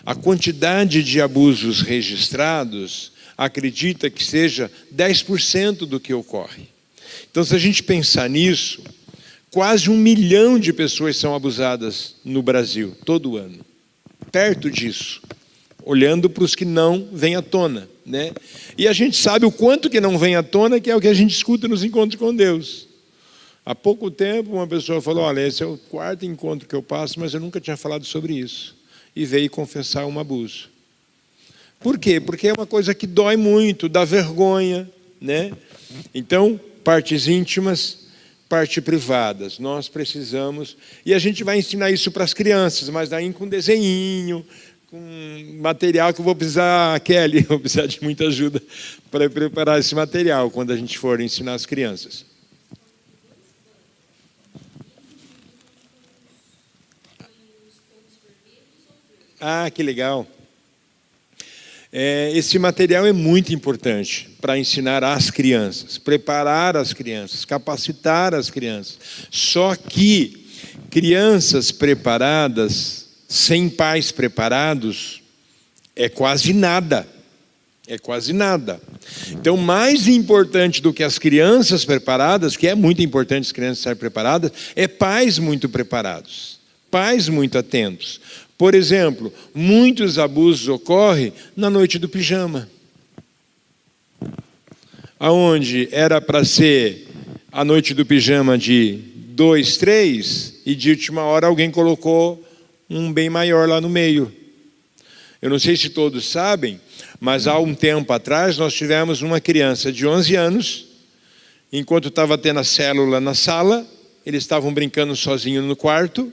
A: A quantidade de abusos registrados acredita que seja 10% do que ocorre. Então, se a gente pensar nisso, quase 1 milhão de pessoas são abusadas no Brasil, todo ano. Perto disso, olhando para os que não vêm à tona, né? E a gente sabe o quanto que não vem à tona, que é o que a gente escuta nos encontros com Deus. Há pouco tempo, uma pessoa falou, olha, esse é o 4º encontro que eu passo, mas eu nunca tinha falado sobre isso. E veio confessar um abuso. Por quê? Porque é uma coisa que dói muito, dá vergonha, né? Então, partes íntimas, partes privadas, nós precisamos, e a gente vai ensinar isso para as crianças, mas daí com desenhinho, com material que eu vou precisar, Kelly, vou precisar de muita ajuda para preparar esse material, quando a gente for ensinar as crianças. Ah, que legal. Esse material é muito importante para ensinar às crianças, preparar as crianças, capacitar as crianças. Só que crianças preparadas, sem pais preparados, é quase nada. É quase nada. Então, mais importante do que as crianças preparadas, que é muito importante as crianças estarem preparadas, é pais muito preparados, pais muito atentos. Por exemplo, muitos abusos ocorrem na noite do pijama, aonde era para ser a noite do pijama de 2, 3, e de última hora alguém colocou um bem maior lá no meio. Eu não sei se todos sabem, mas há um tempo atrás nós tivemos uma criança de 11 anos, enquanto estava tendo a célula na sala, eles estavam brincando sozinhos no quarto,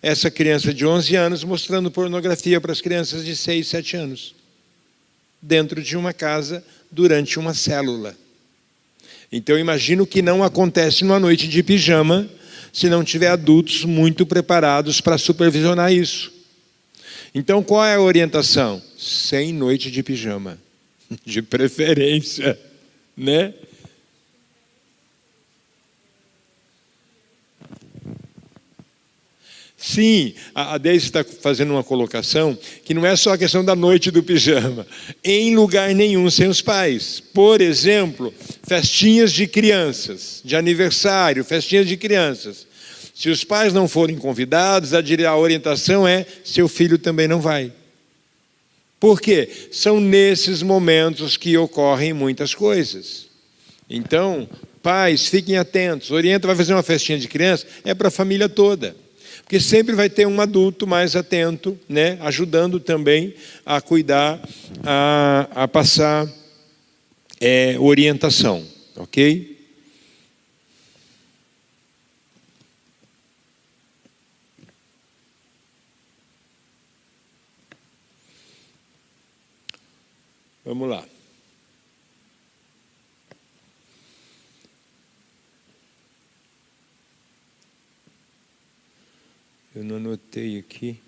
A: essa criança de 11 anos mostrando pornografia para as crianças de 6, 7 anos, dentro de uma casa, durante uma célula. Então, imagino que não acontece numa noite de pijama, se não tiver adultos muito preparados para supervisionar isso. Então, qual é a orientação? Sem noite de pijama, de preferência, né? Sim, a Deise está fazendo uma colocação que não é só a questão da noite do pijama, em lugar nenhum sem os pais. Por exemplo, festinhas de crianças, de aniversário, festinhas de crianças. Se os pais não forem convidados, a orientação é: seu filho também não vai. Por quê? São nesses momentos que ocorrem muitas coisas. Então, pais, fiquem atentos. Orienta, vai fazer uma festinha de criança, é para a família toda. Porque sempre vai ter um adulto mais atento, né, ajudando também a cuidar, a passar orientação, ok? Vamos lá. Eu não anotei aqui.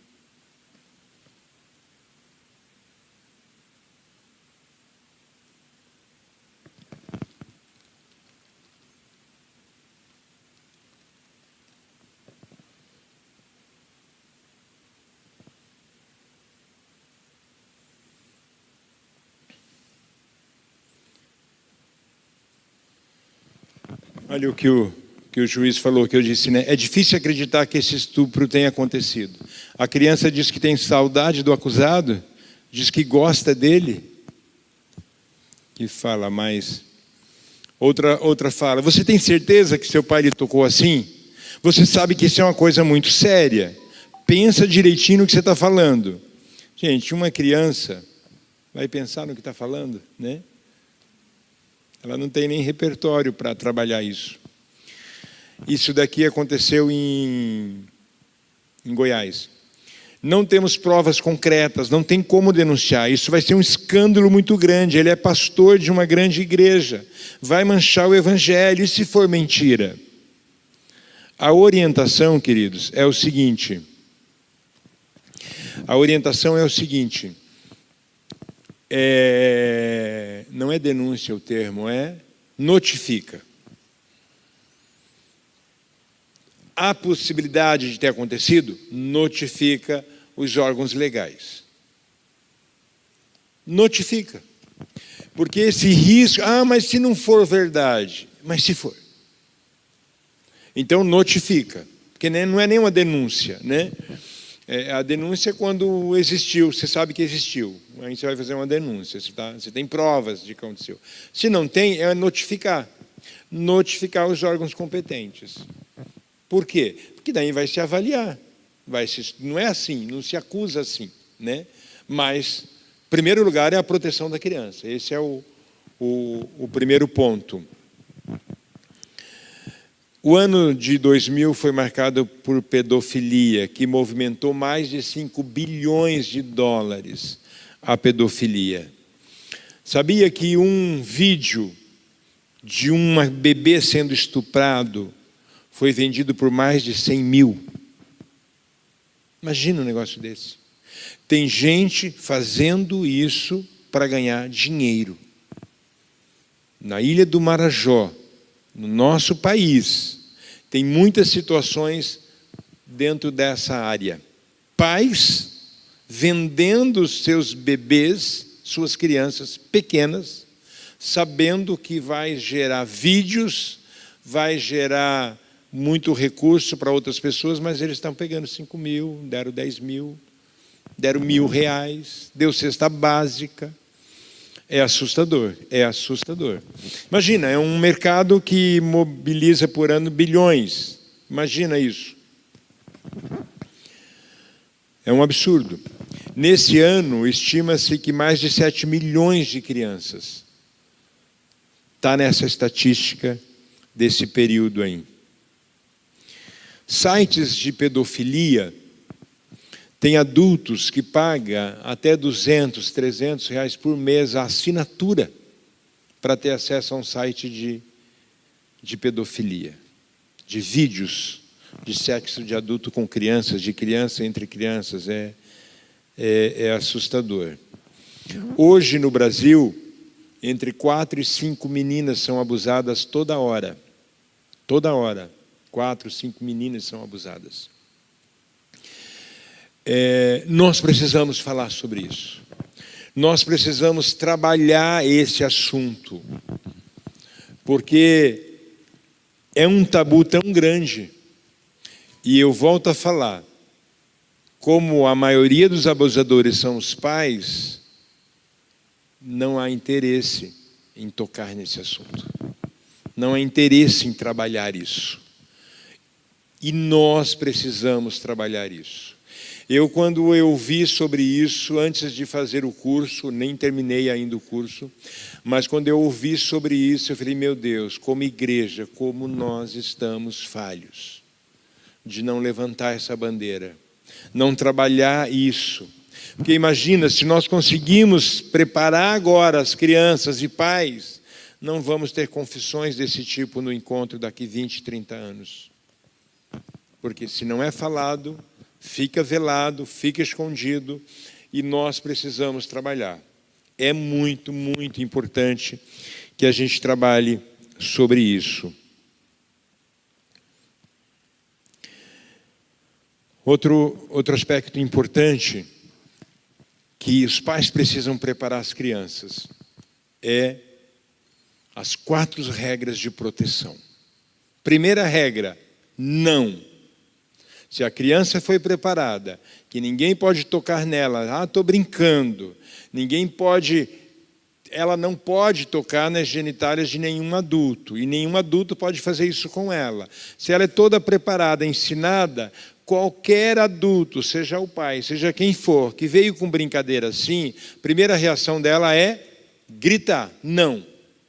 A: Olha o que o juiz falou, que eu disse, né? É difícil acreditar que esse estupro tenha acontecido. A criança diz que tem saudade do acusado, diz que gosta dele. E fala mais. Outra fala: você tem certeza que seu pai lhe tocou assim? Você sabe que isso é uma coisa muito séria. Pensa direitinho no que você está falando. Gente, uma criança vai pensar no que está falando, né? Ela não tem nem repertório para trabalhar isso. Isso daqui aconteceu em Goiás. Não temos provas concretas, não tem como denunciar. Isso vai ser um escândalo muito grande. Ele é pastor de uma grande igreja. Vai manchar o evangelho. E se for mentira? A orientação, queridos, é o seguinte. A orientação é o seguinte. Não é denúncia o termo, é notifica. Há possibilidade de ter acontecido? Notifica os órgãos legais. Notifica. Porque esse risco... mas se não for verdade. Mas se for. Então notifica. Porque não é nenhuma denúncia, né? A denúncia é quando existiu, você sabe que existiu. Aí você vai fazer uma denúncia, você tem provas de que aconteceu. Se não tem, é notificar. Notificar os órgãos competentes. Por quê? Porque daí vai se avaliar. Não é assim, não se acusa assim, né? Mas, em primeiro lugar, é a proteção da criança. Esse é o primeiro ponto. O ano de 2000 foi marcado por pedofilia, que movimentou mais de 5 bilhões de dólares a pedofilia. Sabia que um vídeo de uma bebê sendo estuprado foi vendido por mais de 100 mil? Imagina um negócio desse. Tem gente fazendo isso para ganhar dinheiro. Na Ilha do Marajó, no nosso país, tem muitas situações dentro dessa área. Pais vendendo os seus bebês suas crianças pequenas, sabendo que vai gerar vídeos, vai gerar muito recurso para outras pessoas, mas eles estão pegando 5 mil, deram 10 mil, deram R$1.000, deu cesta básica. É assustador, é assustador. Imagina, é um mercado que mobiliza por ano bilhões. Imagina isso. É um absurdo. Nesse ano, estima-se que mais de 7 milhões de crianças está nessa estatística desse período aí. Sites de pedofilia tem adultos que pagam até R$200, R$300 por mês a assinatura para ter acesso a um site de pedofilia, de vídeos de sexo de adulto com crianças, de criança entre crianças. É assustador. Hoje, no Brasil, entre 4 e 5 meninas são abusadas toda hora. Toda hora. 4, 5 meninas são abusadas. Nós precisamos falar sobre isso. Nós precisamos trabalhar esse assunto, porque é um tabu tão grande. E eu volto a falar, como a maioria dos abusadores são os pais, não há interesse em tocar nesse assunto. Não há interesse em trabalhar isso. E nós precisamos trabalhar isso. Quando eu vi sobre isso, antes de fazer o curso, nem terminei ainda o curso, mas quando eu ouvi sobre isso, eu falei, meu Deus, como igreja, como nós estamos falhos de não levantar essa bandeira, não trabalhar isso. Porque imagina, se nós conseguimos preparar agora as crianças e pais, não vamos ter confissões desse tipo no encontro daqui 20, 30 anos. Porque se não é falado, fica velado, fica escondido, e nós precisamos trabalhar. É muito, muito importante que a gente trabalhe sobre isso. Outro aspecto importante que os pais precisam preparar as crianças é as 4 regras de proteção. Primeira regra, não. Se a criança foi preparada, que ninguém pode tocar nela, estou brincando, ela não pode tocar nas genitálias de nenhum adulto, e nenhum adulto pode fazer isso com ela. Se ela é toda preparada, ensinada, qualquer adulto, seja o pai, seja quem for, que veio com brincadeira assim, a primeira reação dela é gritar, não.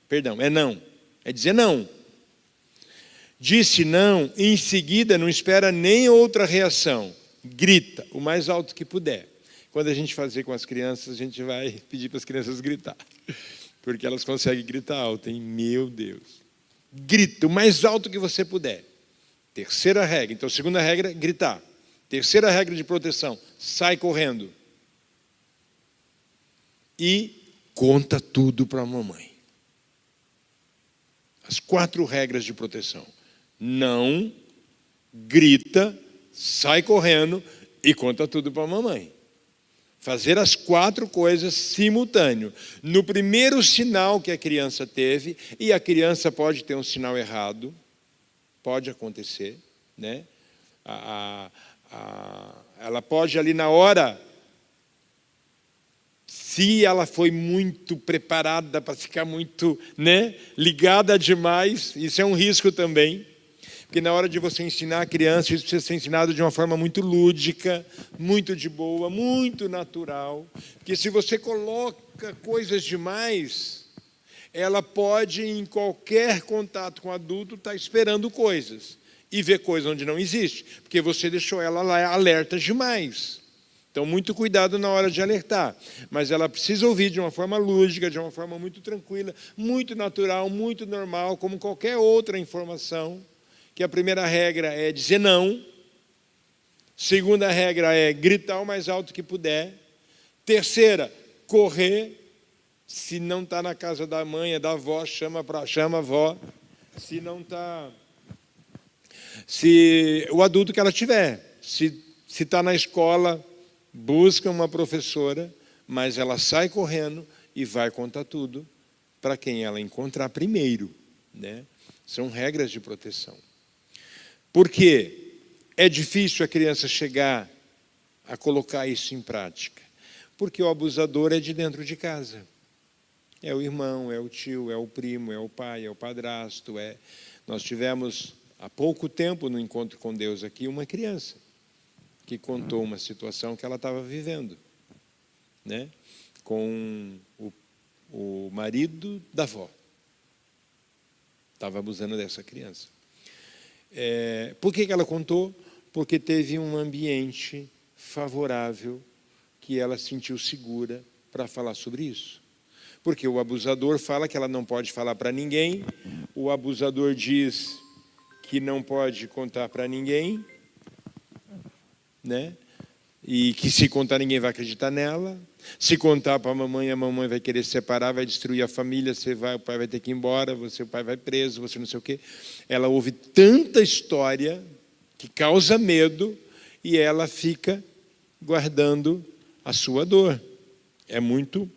A: Perdão, é não. É dizer não. Disse não, em seguida não espera nem outra reação. Grita, o mais alto que puder. Quando a gente fazer com as crianças, a gente vai pedir para as crianças gritar. Porque elas conseguem gritar alto, hein? Meu Deus. Grita, o mais alto que você puder. Terceira regra. Então, segunda regra, gritar. Terceira regra de proteção, sai correndo. E conta tudo para a mamãe. As 4 regras de proteção. Não, grita, sai correndo e conta tudo para a mamãe. Fazer as 4 coisas simultâneo. No primeiro sinal que a criança teve, e a criança pode ter um sinal errado, pode acontecer, né? Ela pode ali na hora, se ela foi muito preparada para ficar muito, né, ligada demais, isso é um risco também. Porque na hora de você ensinar a criança, isso precisa ser ensinado de uma forma muito lúdica, muito de boa, muito natural. Porque se você coloca coisas demais, ela pode, em qualquer contato com o adulto, estar esperando coisas. E ver coisas onde não existe. Porque você deixou ela lá alerta demais. Então, muito cuidado na hora de alertar. Mas ela precisa ouvir de uma forma lúdica, de uma forma muito tranquila, muito natural, muito normal, como qualquer outra informação. Que a primeira regra é dizer não. Segunda regra é gritar o mais alto que puder. Terceira, correr. Se não está na casa da mãe, é da avó, chama a avó. Se não está... Se o adulto que ela tiver. Se está na escola, busca uma professora mas ela sai correndo e vai contar tudo para quem ela encontrar primeiro, né? São regras de proteção. Por quê? É difícil a criança chegar a colocar isso em prática. Porque o abusador é de dentro de casa. É o irmão, é o tio, é o primo, é o pai, é o padrasto. Nós tivemos, há pouco tempo, no Encontro com Deus aqui, uma criança que contou uma situação que ela estava vivendo, né? Com o marido da avó. Estava abusando dessa criança. Por que ela contou? Porque teve um ambiente favorável que ela sentiu segura para falar sobre isso. Porque o abusador fala que ela não pode falar para ninguém, o abusador diz que não pode contar para ninguém, né? E que se contar ninguém vai acreditar nela. Se contar para a mamãe vai querer se separar, vai destruir a família, o pai vai ter que ir embora, o pai vai preso, você não sei o quê. Ela ouve tanta história que causa medo e ela fica guardando a sua dor. É muito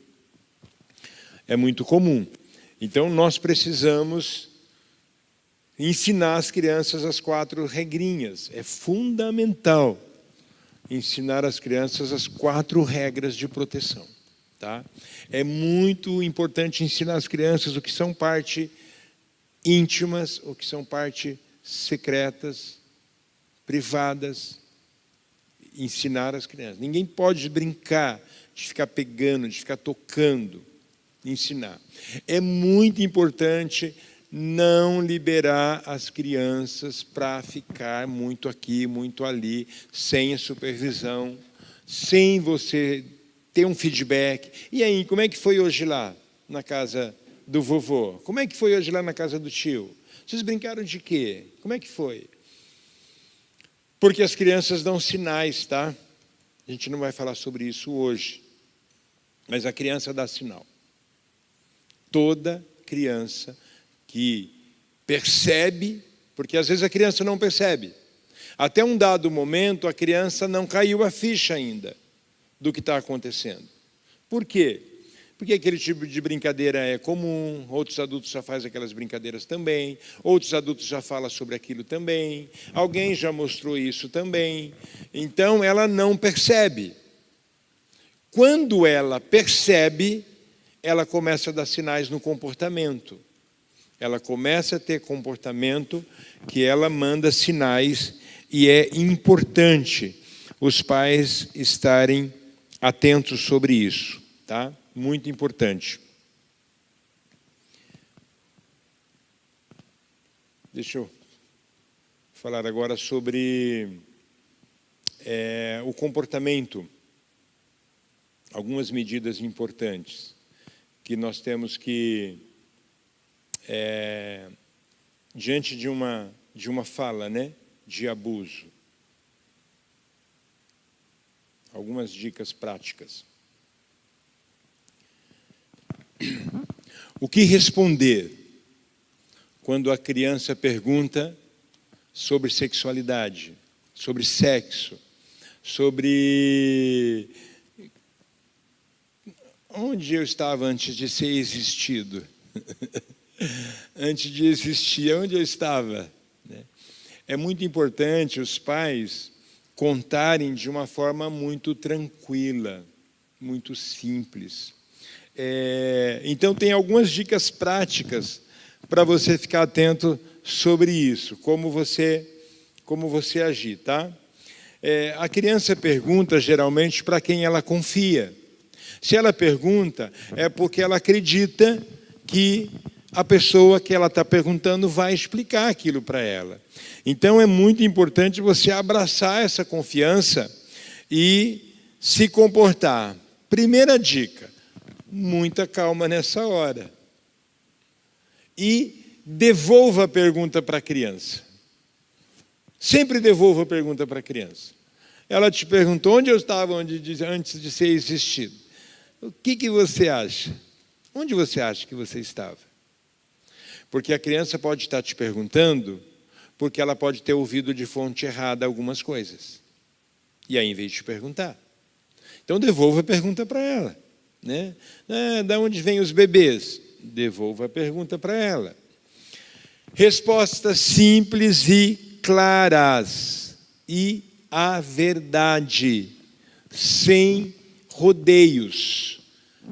A: comum. Então, nós precisamos ensinar as crianças as 4 regrinhas. É fundamental ensinar às crianças as 4 regras de proteção. Tá? É muito importante ensinar às crianças o que são parte íntimas, o que são parte secretas, privadas. Ensinar às crianças. Ninguém pode brincar de ficar pegando, de ficar tocando. Ensinar. É muito importante não liberar as crianças para ficar muito aqui, muito ali, sem a supervisão, sem você ter um feedback. E aí, como é que foi hoje lá na casa do vovô? Como é que foi hoje lá na casa do tio? Vocês brincaram de quê? Como é que foi? Porque as crianças dão sinais, tá? A gente não vai falar sobre isso hoje, mas a criança dá sinal. Toda criança que percebe, porque às vezes a criança não percebe. Até um dado momento, a criança não caiu a ficha ainda do que está acontecendo. Por quê? Porque aquele tipo de brincadeira é comum, outros adultos já fazem aquelas brincadeiras também, outros adultos já falam sobre aquilo também, alguém já mostrou isso também. Então, ela não percebe. Quando ela percebe, ela começa a dar sinais no comportamento. Ela começa a ter comportamento que ela manda sinais e é importante os pais estarem atentos sobre isso, tá? Muito importante. Deixa eu falar agora sobre o comportamento. Algumas medidas importantes que nós temos que, diante de uma fala, né, de abuso. Algumas dicas práticas. O que responder quando a criança pergunta sobre sexualidade, sobre sexo, sobre onde eu estava antes de ser existido? Antes de existir, onde eu estava? É muito importante os pais contarem de uma forma muito tranquila, muito simples. Então, tem algumas dicas práticas para você ficar atento sobre isso, como você agir, tá? A criança pergunta, geralmente, para quem ela confia. Se ela pergunta, é porque ela acredita que a pessoa que ela está perguntando vai explicar aquilo para ela. Então, é muito importante você abraçar essa confiança e se comportar. Primeira dica, muita calma nessa hora. E devolva a pergunta para a criança. Sempre devolva a pergunta para a criança. Ela te perguntou onde eu estava antes de ser existido. O que você acha? Onde você acha que você estava? Porque a criança pode estar te perguntando porque ela pode ter ouvido de fonte errada algumas coisas. E aí, em vez de te perguntar. Então, devolva a pergunta para ela. Né? Da onde vêm os bebês? Devolva a pergunta para ela. Respostas simples e claras. E a verdade, sem rodeios.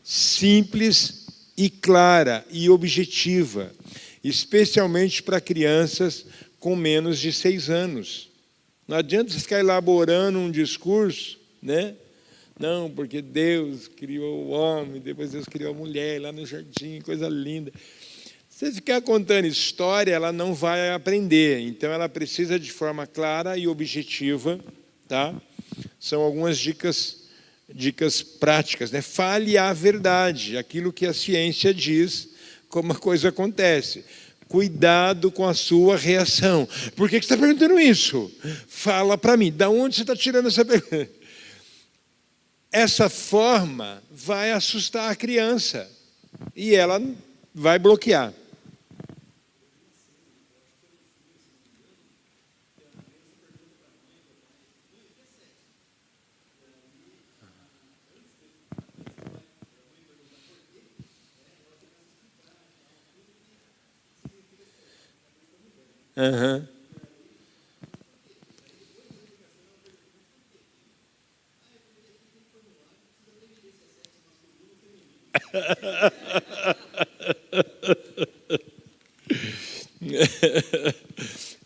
A: Simples e clara e objetiva, especialmente para crianças com menos de 6 anos. Não adianta você ficar elaborando um discurso, né? Não, porque Deus criou o homem, depois Deus criou a mulher lá no jardim, coisa linda. Se você ficar contando história, ela não vai aprender. Então, ela precisa de forma clara e objetiva, tá? São algumas dicas práticas, né? Fale a verdade, aquilo que a ciência diz, como a coisa acontece. Cuidado com a sua reação. Por que você está perguntando isso? Fala para mim, da onde você está tirando essa pergunta? Essa forma vai assustar a criança e ela vai bloquear. Uhum.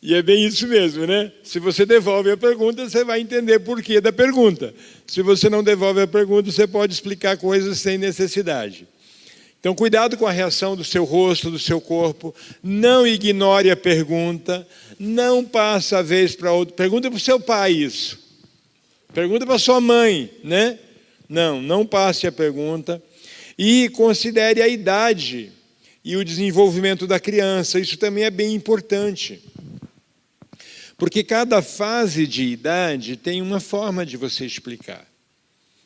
A: E é bem isso mesmo, né? Se você devolve a pergunta, você vai entender o porquê da pergunta. Se você não devolve a pergunta, você pode explicar coisas sem necessidade. Então, cuidado com a reação do seu rosto, do seu corpo. Não ignore a pergunta. Não passe a vez para outro. Pergunta para o seu pai isso. Pergunta para a sua mãe, né? Não passe a pergunta. E considere a idade e o desenvolvimento da criança. Isso também é bem importante. Porque cada fase de idade tem uma forma de você explicar.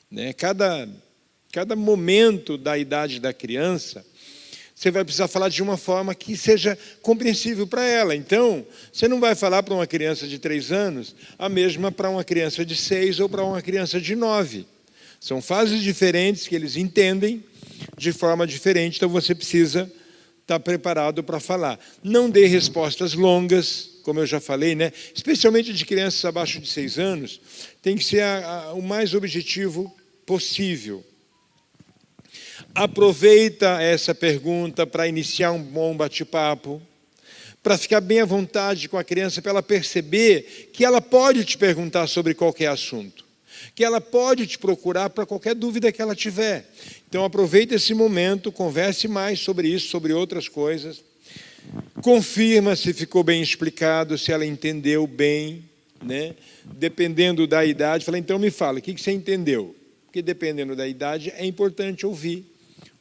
A: Né? Cada momento da idade da criança, você vai precisar falar de uma forma que seja compreensível para ela. Então, você não vai falar para uma criança de 3 anos a mesma para uma criança de 6 ou para uma criança de 9. São fases diferentes que eles entendem de forma diferente, então você precisa estar preparado para falar. Não dê respostas longas, como eu já falei, né? Especialmente de crianças abaixo de 6 anos, tem que ser o mais objetivo possível. Aproveita essa pergunta para iniciar um bom bate-papo, para ficar bem à vontade com a criança, para ela perceber que ela pode te perguntar sobre qualquer assunto, que ela pode te procurar para qualquer dúvida que ela tiver. Então, aproveita esse momento, converse mais sobre isso, sobre outras coisas. Confirma se ficou bem explicado, se ela entendeu bem, né? Dependendo da idade, fala, então me fala, o que você entendeu? Porque dependendo da idade, é importante ouvir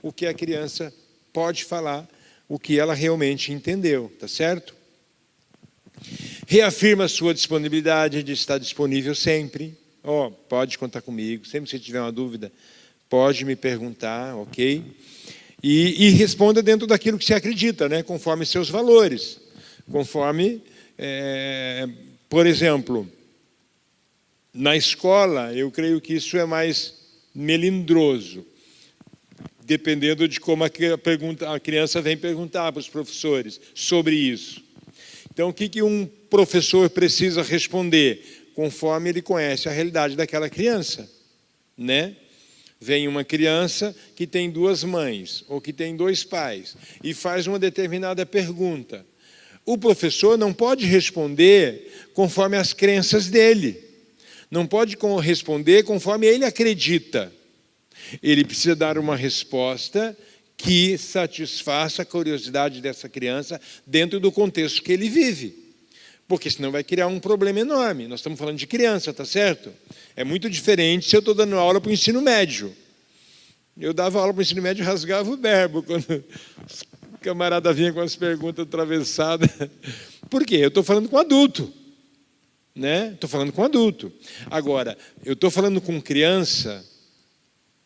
A: o que a criança pode falar, o que ela realmente entendeu, tá certo? Reafirma a sua disponibilidade de estar disponível sempre. Pode contar comigo, sempre que você tiver uma dúvida, pode me perguntar, ok? E responda dentro daquilo que você acredita, né? Conforme seus valores. Conforme, por exemplo, na escola, eu creio que isso é mais melindroso, dependendo de como a criança vem perguntar para os professores sobre isso. Então, o que um professor precisa responder? Conforme ele conhece a realidade daquela criança, né? Vem uma criança que tem 2 mães, ou que tem 2 pais, e faz uma determinada pergunta. O professor não pode responder conforme as crenças dele. Não pode responder conforme ele acredita. Ele precisa dar uma resposta que satisfaça a curiosidade dessa criança dentro do contexto que ele vive. Porque senão vai criar um problema enorme. Nós estamos falando de criança, tá certo? É muito diferente se eu estou dando aula para o ensino médio. Eu dava aula para o ensino médio e rasgava o verbo quando o camarada vinha com as perguntas atravessadas. Por quê? Eu estou falando com adulto. Né? Estou falando com adulto. Agora, eu estou falando com criança,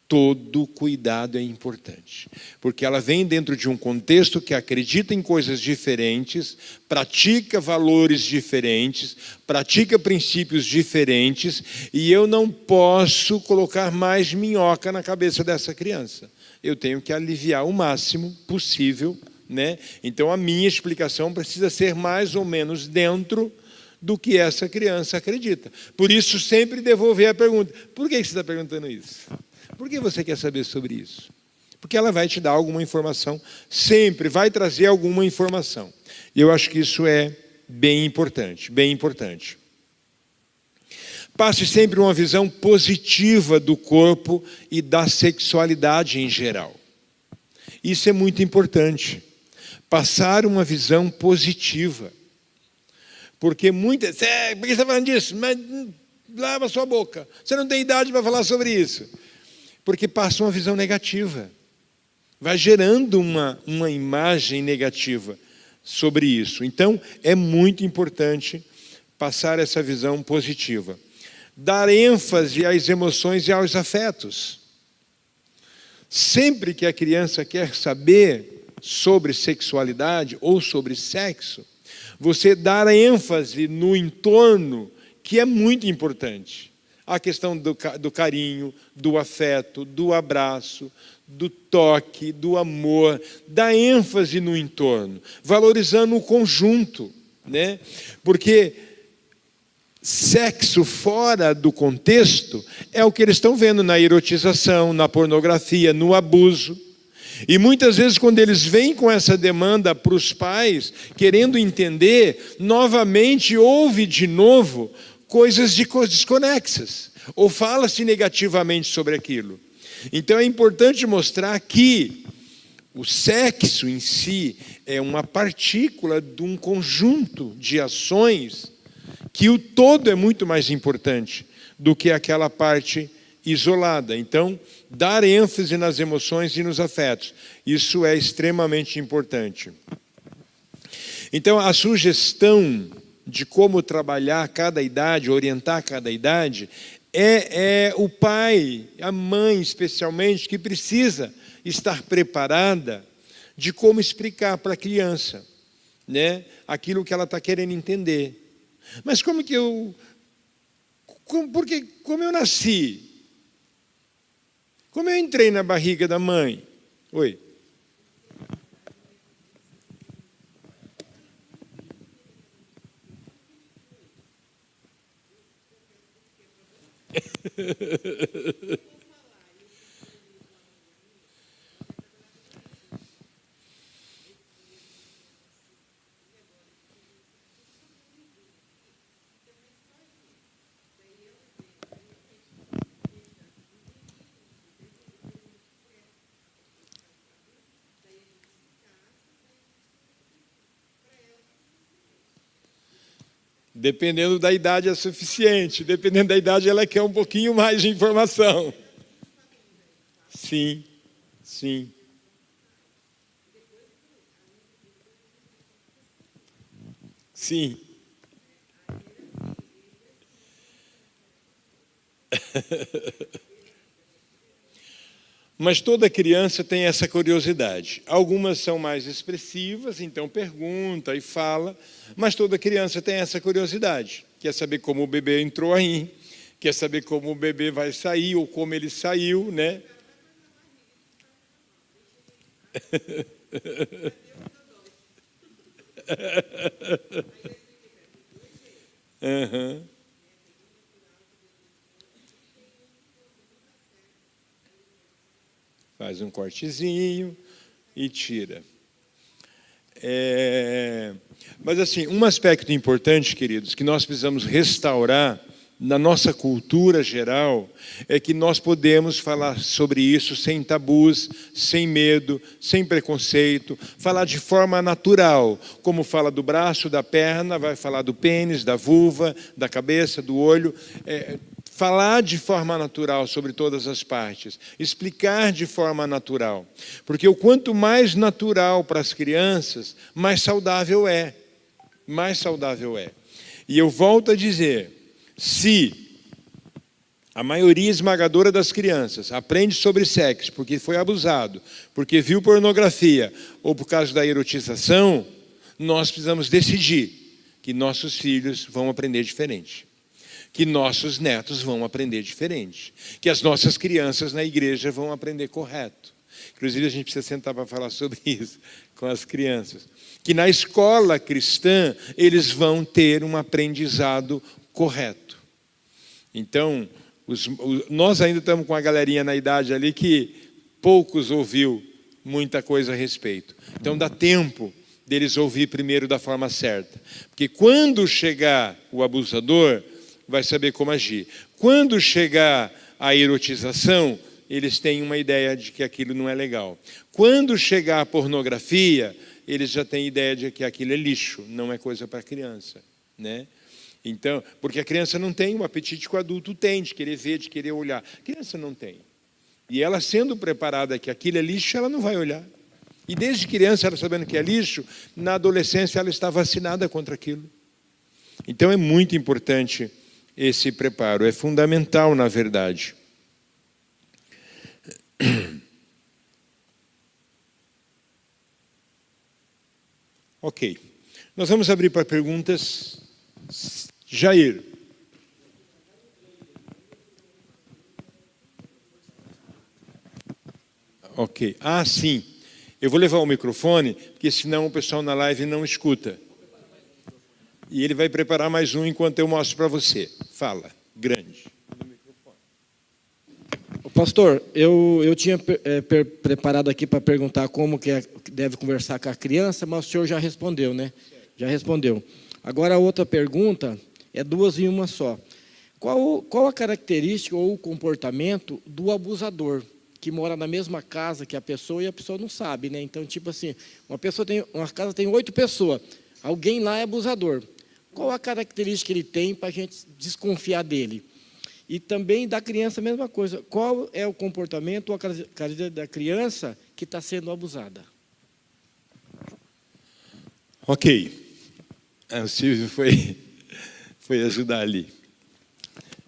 A: todo cuidado é importante, porque ela vem dentro de um contexto que acredita em coisas diferentes, pratica valores diferentes, pratica princípios diferentes, e eu não posso colocar mais minhoca na cabeça dessa criança. Eu tenho que aliviar o máximo possível, né? Então a minha explicação precisa ser mais ou menos dentro do que essa criança acredita. Por isso, sempre devolver a pergunta: por que você está perguntando isso? Por que você quer saber sobre isso? Porque ela vai te dar alguma informação, sempre vai trazer alguma informação. E eu acho que isso é bem importante, bem importante. Passe sempre uma visão positiva do corpo e da sexualidade em geral. Isso é muito importante. Passar uma visão positiva. Porque muitas... por que você está falando disso? Mas lava sua boca. Você não tem idade para falar sobre isso. Porque passa uma visão negativa. Vai gerando uma imagem negativa sobre isso. Então, é muito importante passar essa visão positiva. Dar ênfase às emoções e aos afetos. Sempre que a criança quer saber sobre sexualidade ou sobre sexo, você dar ênfase no entorno, que é muito importante. A questão do carinho, do afeto, do abraço, do toque, do amor, dá ênfase no entorno, valorizando o conjunto, né? Porque sexo fora do contexto é o que eles estão vendo na erotização, na pornografia, no abuso. E muitas vezes, quando eles vêm com essa demanda para os pais, querendo entender, novamente ouve de novo coisas desconexas, ou fala-se negativamente sobre aquilo. Então é importante mostrar que o sexo em si é uma partícula de um conjunto de ações, que o todo é muito mais importante do que aquela parte isolada. Então, dar ênfase nas emoções e nos afetos, isso é extremamente importante. Então, a sugestão de como trabalhar cada idade, orientar cada idade, é o pai, a mãe especialmente, que precisa estar preparada de como explicar para a criança, né, aquilo que ela está querendo entender. Mas como eu nasci? Como eu entrei na barriga da mãe? Oi? Dependendo da idade é suficiente, dependendo da idade ela quer um pouquinho mais de informação. Sim, sim. Sim. Mas toda criança tem essa curiosidade. Algumas são mais expressivas, então pergunta e fala, mas toda criança tem essa curiosidade. Quer saber como o bebê entrou aí, quer saber como o bebê vai sair ou como ele saiu, né? Uhum. Faz um cortezinho e tira. Mas assim, um aspecto importante, queridos, que nós precisamos restaurar na nossa cultura geral, é que nós podemos falar sobre isso sem tabus, sem medo, sem preconceito, falar de forma natural, como fala do braço, da perna, vai falar do pênis, da vulva, da cabeça, do olho, falar de forma natural sobre todas as partes, explicar de forma natural. Porque o quanto mais natural para as crianças, mais saudável é. Mais saudável é. E eu volto a dizer, se A maioria esmagadora das crianças aprende sobre sexo porque foi abusado, porque viu pornografia ou por causa da erotização. Nós precisamos decidir que nossos filhos vão aprender diferente, que nossos netos vão aprender diferente, que as nossas crianças na igreja vão aprender correto. Inclusive, a gente precisa sentar para falar sobre isso com as crianças. Que na escola cristã, eles vão ter um aprendizado correto. Então, nós ainda estamos com a galerinha na idade ali que poucos ouviu muita coisa a respeito. Então, dá tempo deles ouvir primeiro da forma certa. Porque quando chegar o abusador, vai saber como agir. Quando chegar a erotização, eles têm uma ideia de que aquilo não é legal. Quando chegar a pornografia, eles já têm ideia de que aquilo é lixo, não é coisa para criança, né? Então, porque a criança não tem o apetite que o adulto tem, de querer ver, de querer olhar. A criança não tem. E ela sendo preparada que aquilo é lixo, ela não vai olhar. E desde criança, ela sabendo que é lixo, na adolescência ela está vacinada contra aquilo. Então é muito importante esse preparo, é fundamental, na verdade. Ok. Nós vamos abrir para perguntas. Jair. Ok. Ah, sim. Eu vou levar o microfone, porque senão o pessoal na live não escuta. E ele vai preparar mais um enquanto eu mostro para você. Fala. Grande.
B: Pastor, eu tinha preparado aqui para perguntar como que deve conversar com a criança, mas o senhor já respondeu, né? Já respondeu. Agora, a outra pergunta é duas em uma só. Qual a característica ou o comportamento do abusador, que mora na mesma casa que a pessoa e a pessoa não sabe, né? Então, tipo assim, uma casa tem 8 pessoas, alguém lá é abusador. Qual a característica que ele tem para a gente desconfiar dele? E também da criança a mesma coisa. Qual é o comportamento ou a característica da criança que está sendo abusada?
A: Ok. O Silvio foi ajudar ali.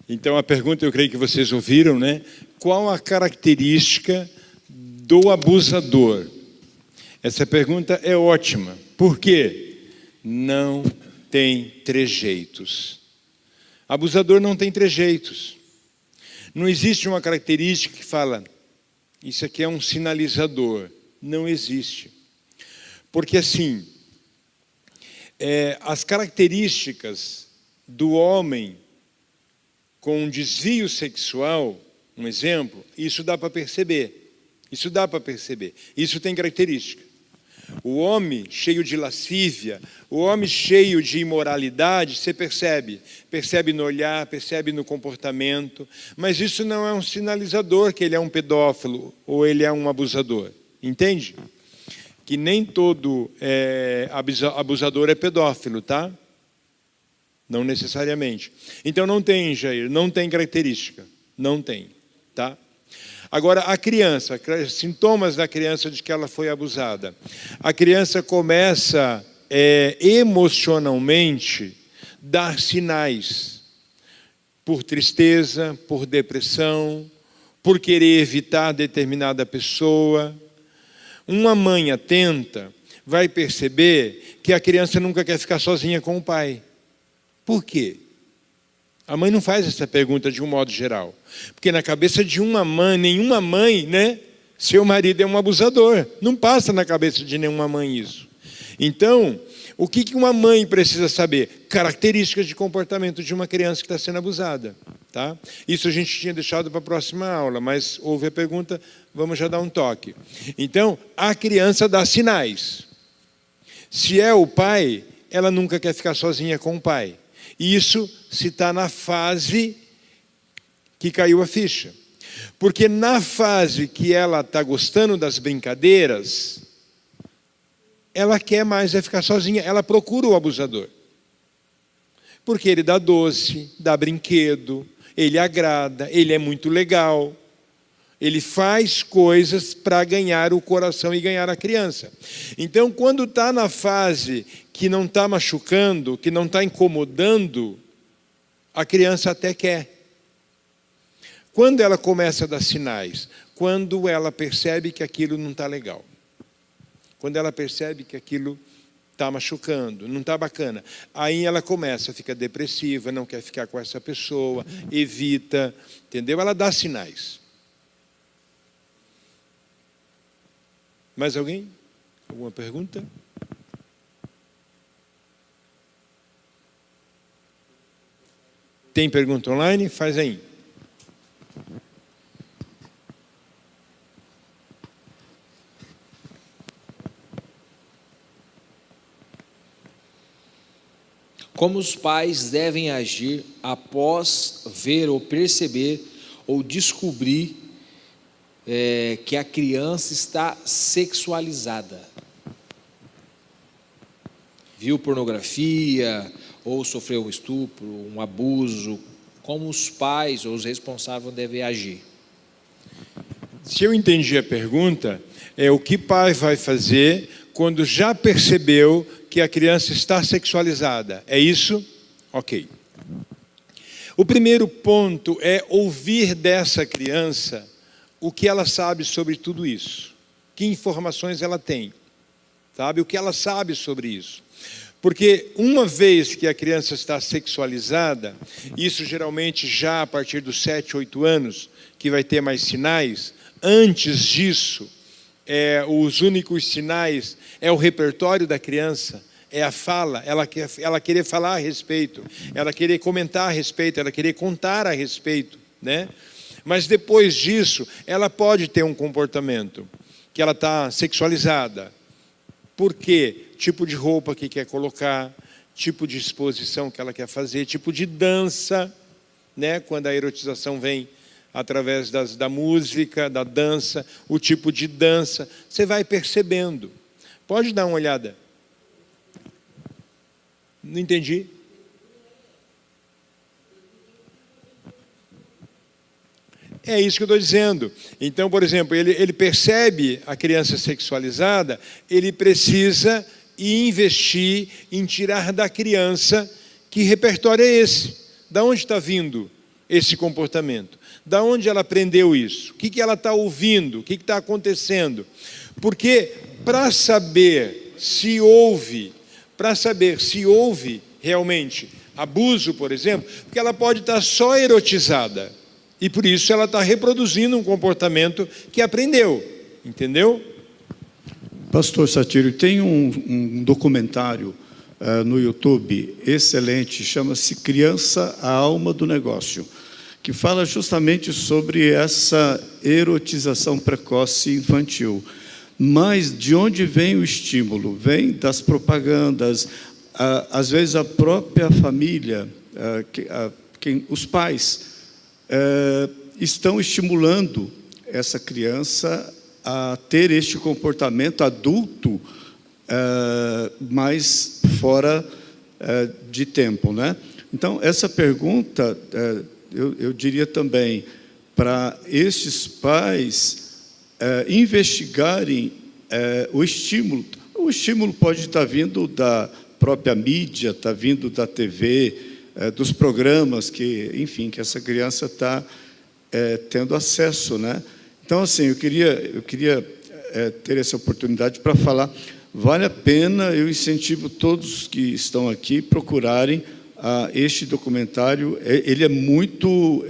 A: Então, a pergunta eu creio que vocês ouviram, né? Qual a característica do abusador? Essa pergunta é ótima. Por quê? Não tem trejeitos. Abusador não tem trejeitos. Não existe uma característica que fala, isso aqui é um sinalizador. Não existe. Porque assim, as características do homem com um desvio sexual, um exemplo, isso dá para perceber. Isso dá para perceber. Isso tem característica. O homem cheio de lascívia, o homem cheio de imoralidade, você percebe. Percebe no olhar, percebe no comportamento. Mas isso não é um sinalizador que ele é um pedófilo ou ele é um abusador. Entende? Que nem todo abusador é pedófilo, tá? Não necessariamente. Então não tem, Jair, não tem característica. Não tem, tá? Agora, a criança, sintomas da criança de que ela foi abusada. A criança começa emocionalmente dar sinais por tristeza, por depressão, por querer evitar determinada pessoa. Uma mãe atenta vai perceber que a criança nunca quer ficar sozinha com o pai. Por quê? A mãe não faz essa pergunta de um modo geral. Porque na cabeça de uma mãe, nenhuma mãe, né? Seu marido é um abusador. Não passa na cabeça de nenhuma mãe isso. Então, o que uma mãe precisa saber? Características de comportamento de uma criança que está sendo abusada. Tá? Isso a gente tinha deixado para a próxima aula, mas houve a pergunta, vamos já dar um toque. Então, a criança dá sinais. Se é o pai, ela nunca quer ficar sozinha com o pai. Isso se está na fase que caiu a ficha. Porque na fase que ela está gostando das brincadeiras, ela quer mais ficar sozinha, ela procura o abusador. Porque ele dá doce, dá brinquedo, ele agrada, ele é muito legal. Ele faz coisas para ganhar o coração e ganhar a criança. Então, quando está na fase que não está machucando, que não está incomodando, a criança até quer. Quando ela começa a dar sinais? Quando ela percebe que aquilo não está legal. Quando ela percebe que aquilo está machucando, não está bacana. Aí ela começa a ficar depressiva, não quer ficar com essa pessoa, evita, entendeu? Ela dá sinais. Mais alguém? Alguma pergunta? Tem pergunta online? Faz aí.
C: Como os pais devem agir após ver ou perceber ou descobrir que a criança está sexualizada? Viu pornografia ou sofreu um estupro, um abuso? Como os pais ou os responsáveis devem agir?
A: Se eu entendi a pergunta, é o que pai vai fazer quando já percebeu que a criança está sexualizada. É isso? Ok. O primeiro ponto é ouvir dessa criança o que ela sabe sobre tudo isso. Que informações ela tem. Sabe? O que ela sabe sobre isso. Porque uma vez que a criança está sexualizada, isso geralmente já a partir dos 7, 8 anos, que vai ter mais sinais, antes disso, os únicos sinais é o repertório da criança, é a fala, ela querer falar a respeito, ela querer comentar a respeito, ela querer contar a respeito, né? Mas depois disso, ela pode ter um comportamento que ela está sexualizada. Por quê? Tipo de roupa que quer colocar, tipo de exposição que ela quer fazer, tipo de dança, né? Quando a erotização vem através da música, da dança, o tipo de dança, você vai percebendo. Pode dar uma olhada. Não entendi. É isso que eu estou dizendo. Então, por exemplo, ele percebe a criança sexualizada, ele precisa investir em tirar da criança que repertório é esse. Da onde está vindo esse comportamento? Da onde ela aprendeu isso? O que ela está ouvindo? O que está acontecendo? Porque para saber se houve realmente abuso, por exemplo, porque ela pode estar só erotizada. E por isso ela está reproduzindo um comportamento que aprendeu. Entendeu?
D: Pastor Satírio, tem um documentário no YouTube excelente, chama-se Criança, a Alma do Negócio, que fala justamente sobre essa erotização precoce infantil. Mas de onde vem o estímulo? Vem das propagandas, às vezes a própria família, os pais estão estimulando essa criança a ter este comportamento adulto, mais fora de tempo, né? Então, essa pergunta, eu diria também, para estes pais investigarem o estímulo. O estímulo pode estar vindo da própria mídia, está vindo da TV, dos programas que, enfim, que essa criança está tendo acesso, né? Então, assim, eu queria ter essa oportunidade para falar. Vale a pena, eu incentivo todos que estão aqui procurarem este documentário. Ele é muito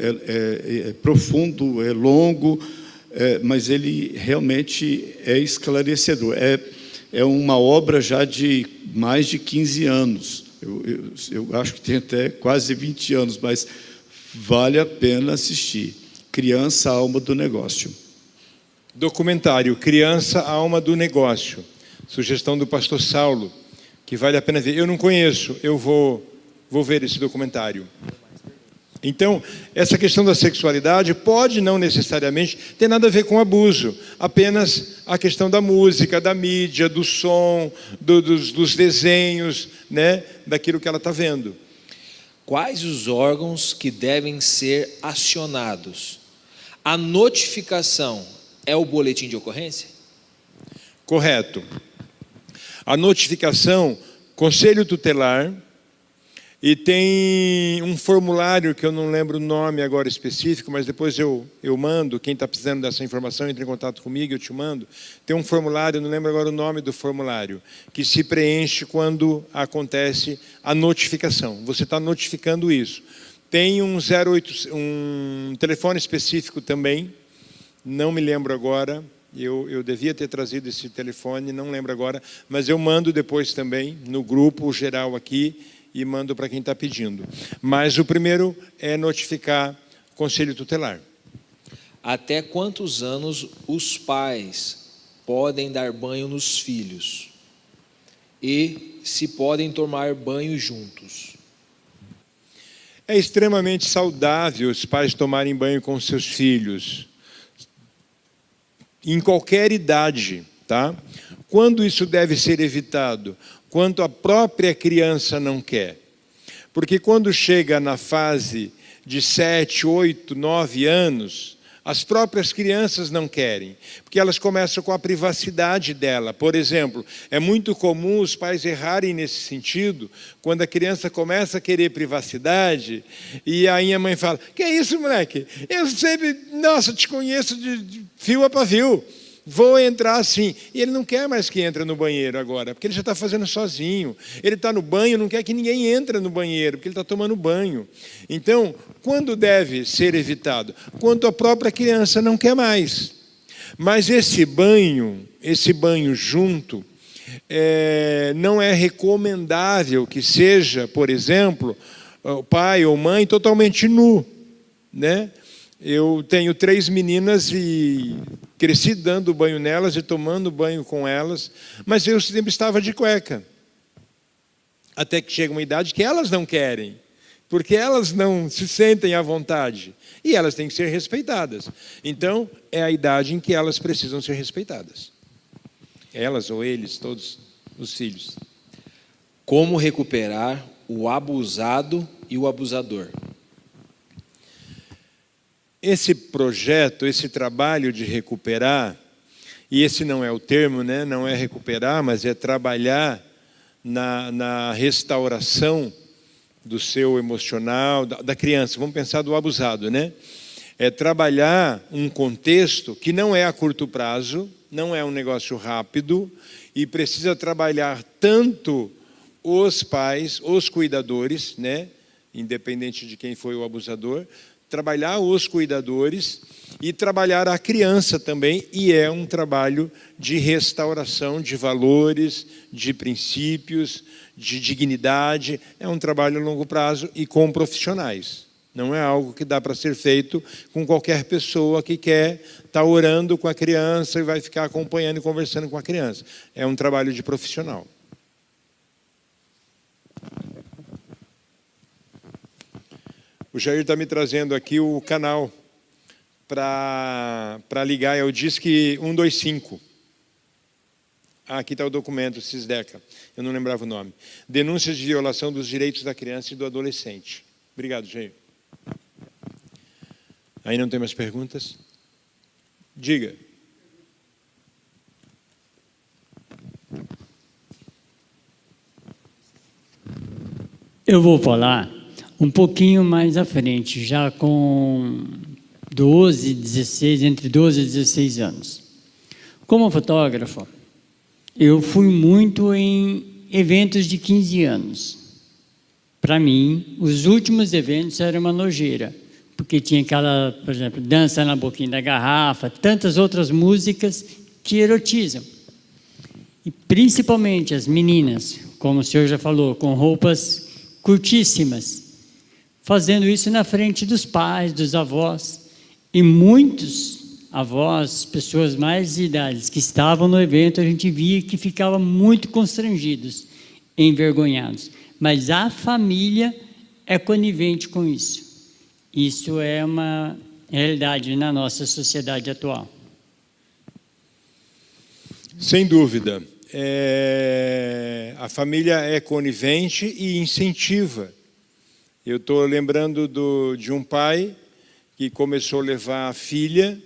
D: profundo, é longo, mas ele realmente é esclarecedor. É uma obra já de mais de 15 anos. Eu acho que tem até quase 20 anos, mas vale a pena assistir. Criança, a Alma do Negócio.
A: Documentário Criança, a Alma do Negócio. Sugestão do pastor Saulo, que vale a pena ver. Eu não conheço, eu vou ver esse documentário. Então, essa questão da sexualidade pode não necessariamente ter nada a ver com abuso, apenas a questão da música, da mídia, do som, dos desenhos, né, daquilo que ela está vendo.
C: Quais os órgãos que devem ser acionados? A notificação é o boletim de ocorrência?
A: Correto. A notificação, Conselho Tutelar, E tem um formulário que eu não lembro o nome agora específico, mas depois eu mando. Quem está precisando dessa informação, entre em contato comigo, eu te mando. Tem um formulário, não lembro agora o nome do formulário, que se preenche quando acontece a notificação. Você está notificando isso. Tem um telefone específico também, não me lembro agora. Eu devia ter trazido esse telefone, não lembro agora, mas eu mando depois também no grupo geral aqui, e mando para quem está pedindo. Mas o primeiro é notificar o Conselho Tutelar.
C: Até quantos anos os pais podem dar banho nos filhos? E se podem tomar banho juntos?
A: É extremamente saudável os pais tomarem banho com seus filhos, em qualquer idade, tá? Quando isso deve ser evitado? Quando a própria criança não quer. Porque quando chega na fase de 7, 8, 9 anos, as próprias crianças não querem, porque elas começam com a privacidade dela. Por exemplo, é muito comum os pais errarem nesse sentido, quando a criança começa a querer privacidade, e aí a mãe fala: que é isso, moleque? Eu sempre, nossa, te conheço de fio a pavio. Vou entrar assim. E ele não quer mais que entre no banheiro agora, porque ele já está fazendo sozinho. Ele está no banho, não quer que ninguém entre no banheiro, porque ele está tomando banho. Então, quando deve ser evitado? Quando a própria criança não quer mais. Mas esse banho junto, não é recomendável que seja, por exemplo, o pai ou mãe totalmente nu, né? Eu tenho 3 meninas e cresci dando banho nelas e tomando banho com elas, mas eu sempre estava de cueca. Até que chega uma idade que elas não querem, porque elas não se sentem à vontade. E elas têm que ser respeitadas. Então, é a idade em que elas precisam ser respeitadas. Elas ou eles, todos os filhos.
C: Como recuperar o abusado e o abusador?
A: Esse projeto, esse trabalho de recuperar, e esse não é o termo, né? Não é recuperar, mas é trabalhar na restauração do seu emocional, da criança. Vamos pensar do abusado, né? É trabalhar um contexto que não é a curto prazo, não é um negócio rápido, e precisa trabalhar tanto os pais, os cuidadores, né? Independente de quem foi o abusador, trabalhar os cuidadores e trabalhar a criança também, e é um trabalho de restauração de valores, de princípios, de dignidade, é um trabalho a longo prazo e com profissionais. Não é algo que dá para ser feito com qualquer pessoa que quer estar orando com a criança e vai ficar acompanhando e conversando com a criança. É um trabalho de profissional. O Jair está me trazendo aqui o canal para ligar, é o Disque 125. Aqui está o documento, Cisdeca, eu não lembrava o nome. Denúncias de violação dos direitos da criança e do adolescente. Obrigado, Jair. Aí não tem mais perguntas? Diga.
E: Eu vou falar um pouquinho mais à frente, já com 12, 16, entre 12 e 16 anos. Como fotógrafo, eu fui muito em eventos de 15 anos. Para mim, os últimos eventos eram uma nojeira, porque tinha aquela, por exemplo, dança na boquinha da garrafa, tantas outras músicas que erotizam. E principalmente as meninas, como o senhor já falou, com roupas curtíssimas, fazendo isso na frente dos pais, dos avós. E muitos avós, pessoas mais de idade, que estavam no evento, a gente via que ficavam muito constrangidos, envergonhados. Mas a família é conivente com isso. Isso é uma realidade na nossa sociedade atual.
A: Sem dúvida. A família é conivente e incentiva. Eu estou lembrando de um pai que começou a levar a filha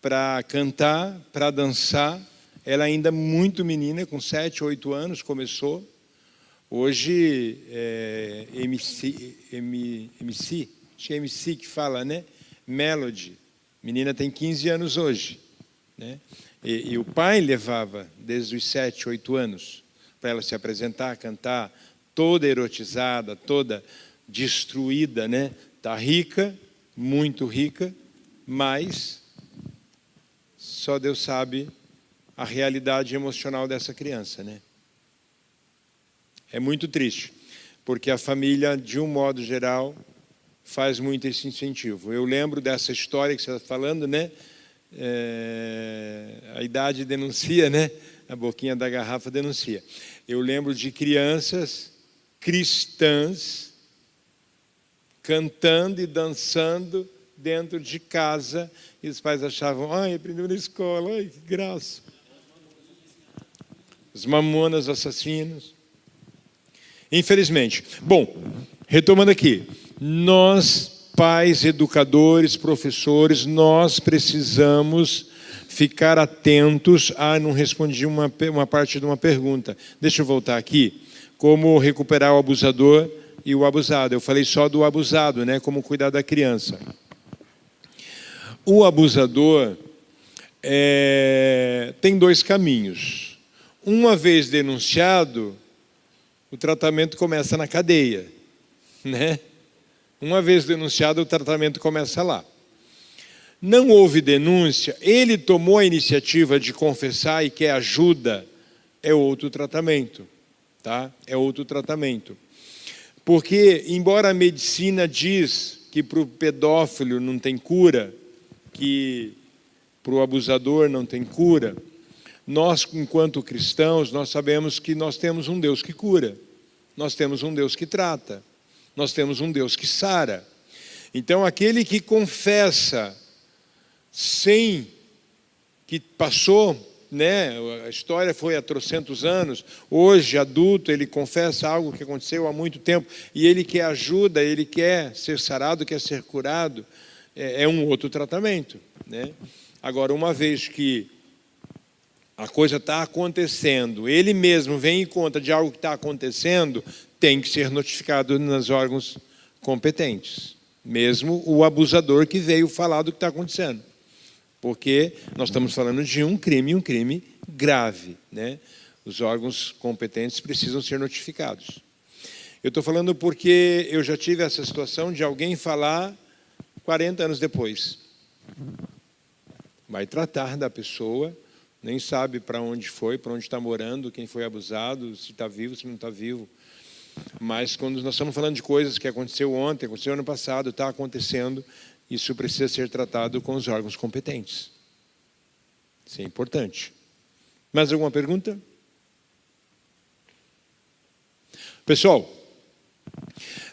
A: para cantar, para dançar. Ela ainda muito menina, com 7, 8 anos, começou. Hoje, acho que é MC que fala, né? Melody. Menina tem 15 anos hoje, né? E o pai levava desde os 7, 8 anos para ela se apresentar, cantar, toda erotizada, toda destruída, né? Tá rica, muito rica, mas só Deus sabe a realidade emocional dessa criança, né? É muito triste, porque a família, de um modo geral, faz muito esse incentivo. Eu lembro dessa história que você está falando, né? A idade denuncia, né? A boquinha da garrafa denuncia. Eu lembro de crianças cristãs cantando e dançando dentro de casa, e os pais achavam, ai, aprendeu na escola, ai, que graça. Os Mamonas Assassinos. Infelizmente. Bom, retomando aqui, nós, pais, educadores, professores, nós precisamos ficar atentos. Não respondi uma parte de uma pergunta. Deixa eu voltar aqui. Como recuperar o abusador e o abusado. Eu falei só do abusado, né? Como cuidar da criança. O abusador tem dois caminhos. Uma vez denunciado, o tratamento começa na cadeia, né? Uma vez denunciado, o tratamento começa lá. Não houve denúncia, ele tomou a iniciativa de confessar e quer ajuda, é outro tratamento, tá? É outro tratamento. Porque, embora a medicina diz que para o pedófilo não tem cura, que para o abusador não tem cura, nós, enquanto cristãos, nós sabemos que nós temos um Deus que cura, nós temos um Deus que trata, nós temos um Deus que sara. Então, aquele que confessa sem que passou, né, a história foi há trocentos anos, hoje, adulto, ele confessa algo que aconteceu há muito tempo, e ele quer ajuda, ele quer ser sarado, quer ser curado, é um outro tratamento, né? Agora, uma vez que a coisa está acontecendo, ele mesmo vem em conta de algo que está acontecendo, tem que ser notificado nos órgãos competentes. Mesmo o abusador que veio falar do que está acontecendo. Porque nós estamos falando de um crime grave, né? Os órgãos competentes precisam ser notificados. Eu estou falando porque eu já tive essa situação de alguém falar 40 anos depois. Vai tratar da pessoa, nem sabe para onde foi, para onde está morando, quem foi abusado, se está vivo, se não está vivo. Mas quando nós estamos falando de coisas que aconteceu ontem, aconteceu ano passado, está acontecendo, isso precisa ser tratado com os órgãos competentes. Isso é importante. Mais alguma pergunta? Pessoal,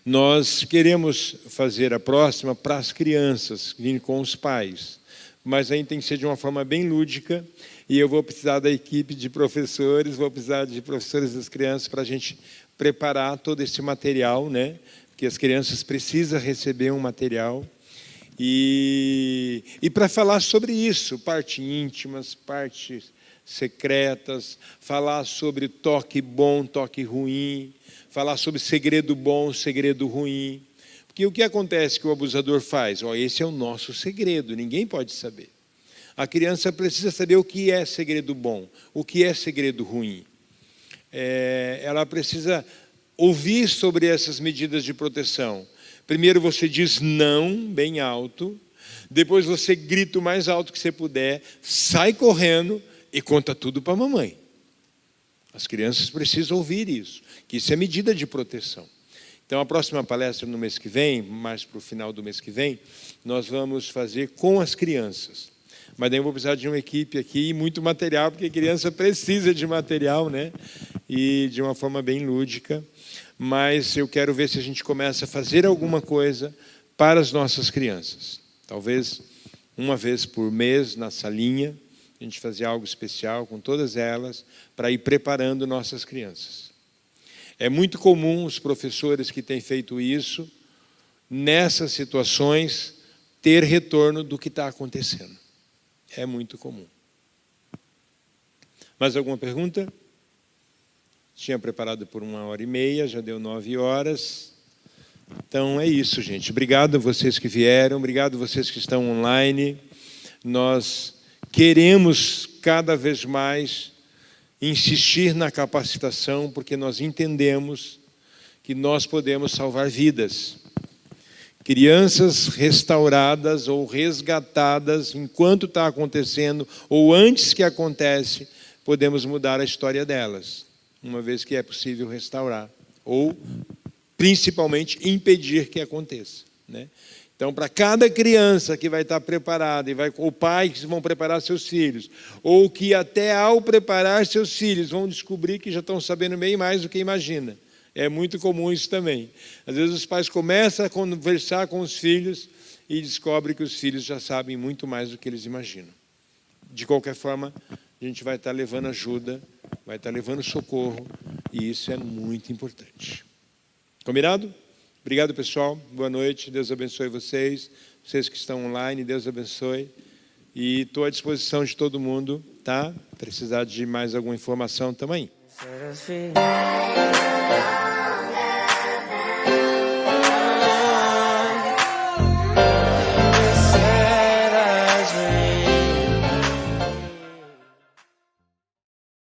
A: nós queremos fazer a próxima para as crianças, vindo com os pais, mas aí tem que ser de uma forma bem lúdica, e eu vou precisar da equipe de professores, vou precisar de professores das crianças para a gente preparar todo esse material, né? Porque as crianças precisam receber um material. E para falar sobre isso, partes íntimas, partes secretas, falar sobre toque bom, toque ruim, falar sobre segredo bom, segredo ruim. Porque o que acontece que o abusador faz? Esse é o nosso segredo, ninguém pode saber. A criança precisa saber o que é segredo bom, o que é segredo ruim. Ela precisa ouvir sobre essas medidas de proteção. Primeiro você diz não, bem alto. Depois você grita o mais alto que você puder, sai correndo e conta tudo para a mamãe. As crianças precisam ouvir isso, que isso é medida de proteção. Então, a próxima palestra no mês que vem, mais para o final do mês que vem, nós vamos fazer com as crianças. Mas daí eu vou precisar de uma equipe aqui e muito material, porque a criança precisa de material, né? E de uma forma bem lúdica. Mas eu quero ver se a gente começa a fazer alguma coisa para as nossas crianças. Talvez uma vez por mês, na salinha, a gente fazer algo especial com todas elas, para ir preparando nossas crianças. É muito comum os professores que têm feito isso, nessas situações, ter retorno do que está acontecendo. É muito comum. Mais alguma pergunta? Tinha preparado por 1h30, já deu 9 horas. Então é isso, gente. Obrigado a vocês que vieram, obrigado a vocês que estão online. Nós queremos cada vez mais insistir na capacitação, porque nós entendemos que nós podemos salvar vidas. Crianças restauradas ou resgatadas enquanto está acontecendo ou antes que acontece, podemos mudar a história delas, uma vez que é possível restaurar ou principalmente impedir que aconteça, né? Então, para cada criança que vai estar preparada, ou pai que vão preparar seus filhos, ou que até ao preparar seus filhos vão descobrir que já estão sabendo bem mais do que imagina. É muito comum isso também. Às vezes os pais começam a conversar com os filhos e descobrem que os filhos já sabem muito mais do que eles imaginam. De qualquer forma, a gente vai estar levando ajuda, vai estar levando socorro, e isso é muito importante. Combinado? Obrigado, pessoal. Boa noite. Deus abençoe vocês. Vocês que estão online, Deus abençoe. E estou à disposição de todo mundo, tá? Precisar de mais alguma informação também.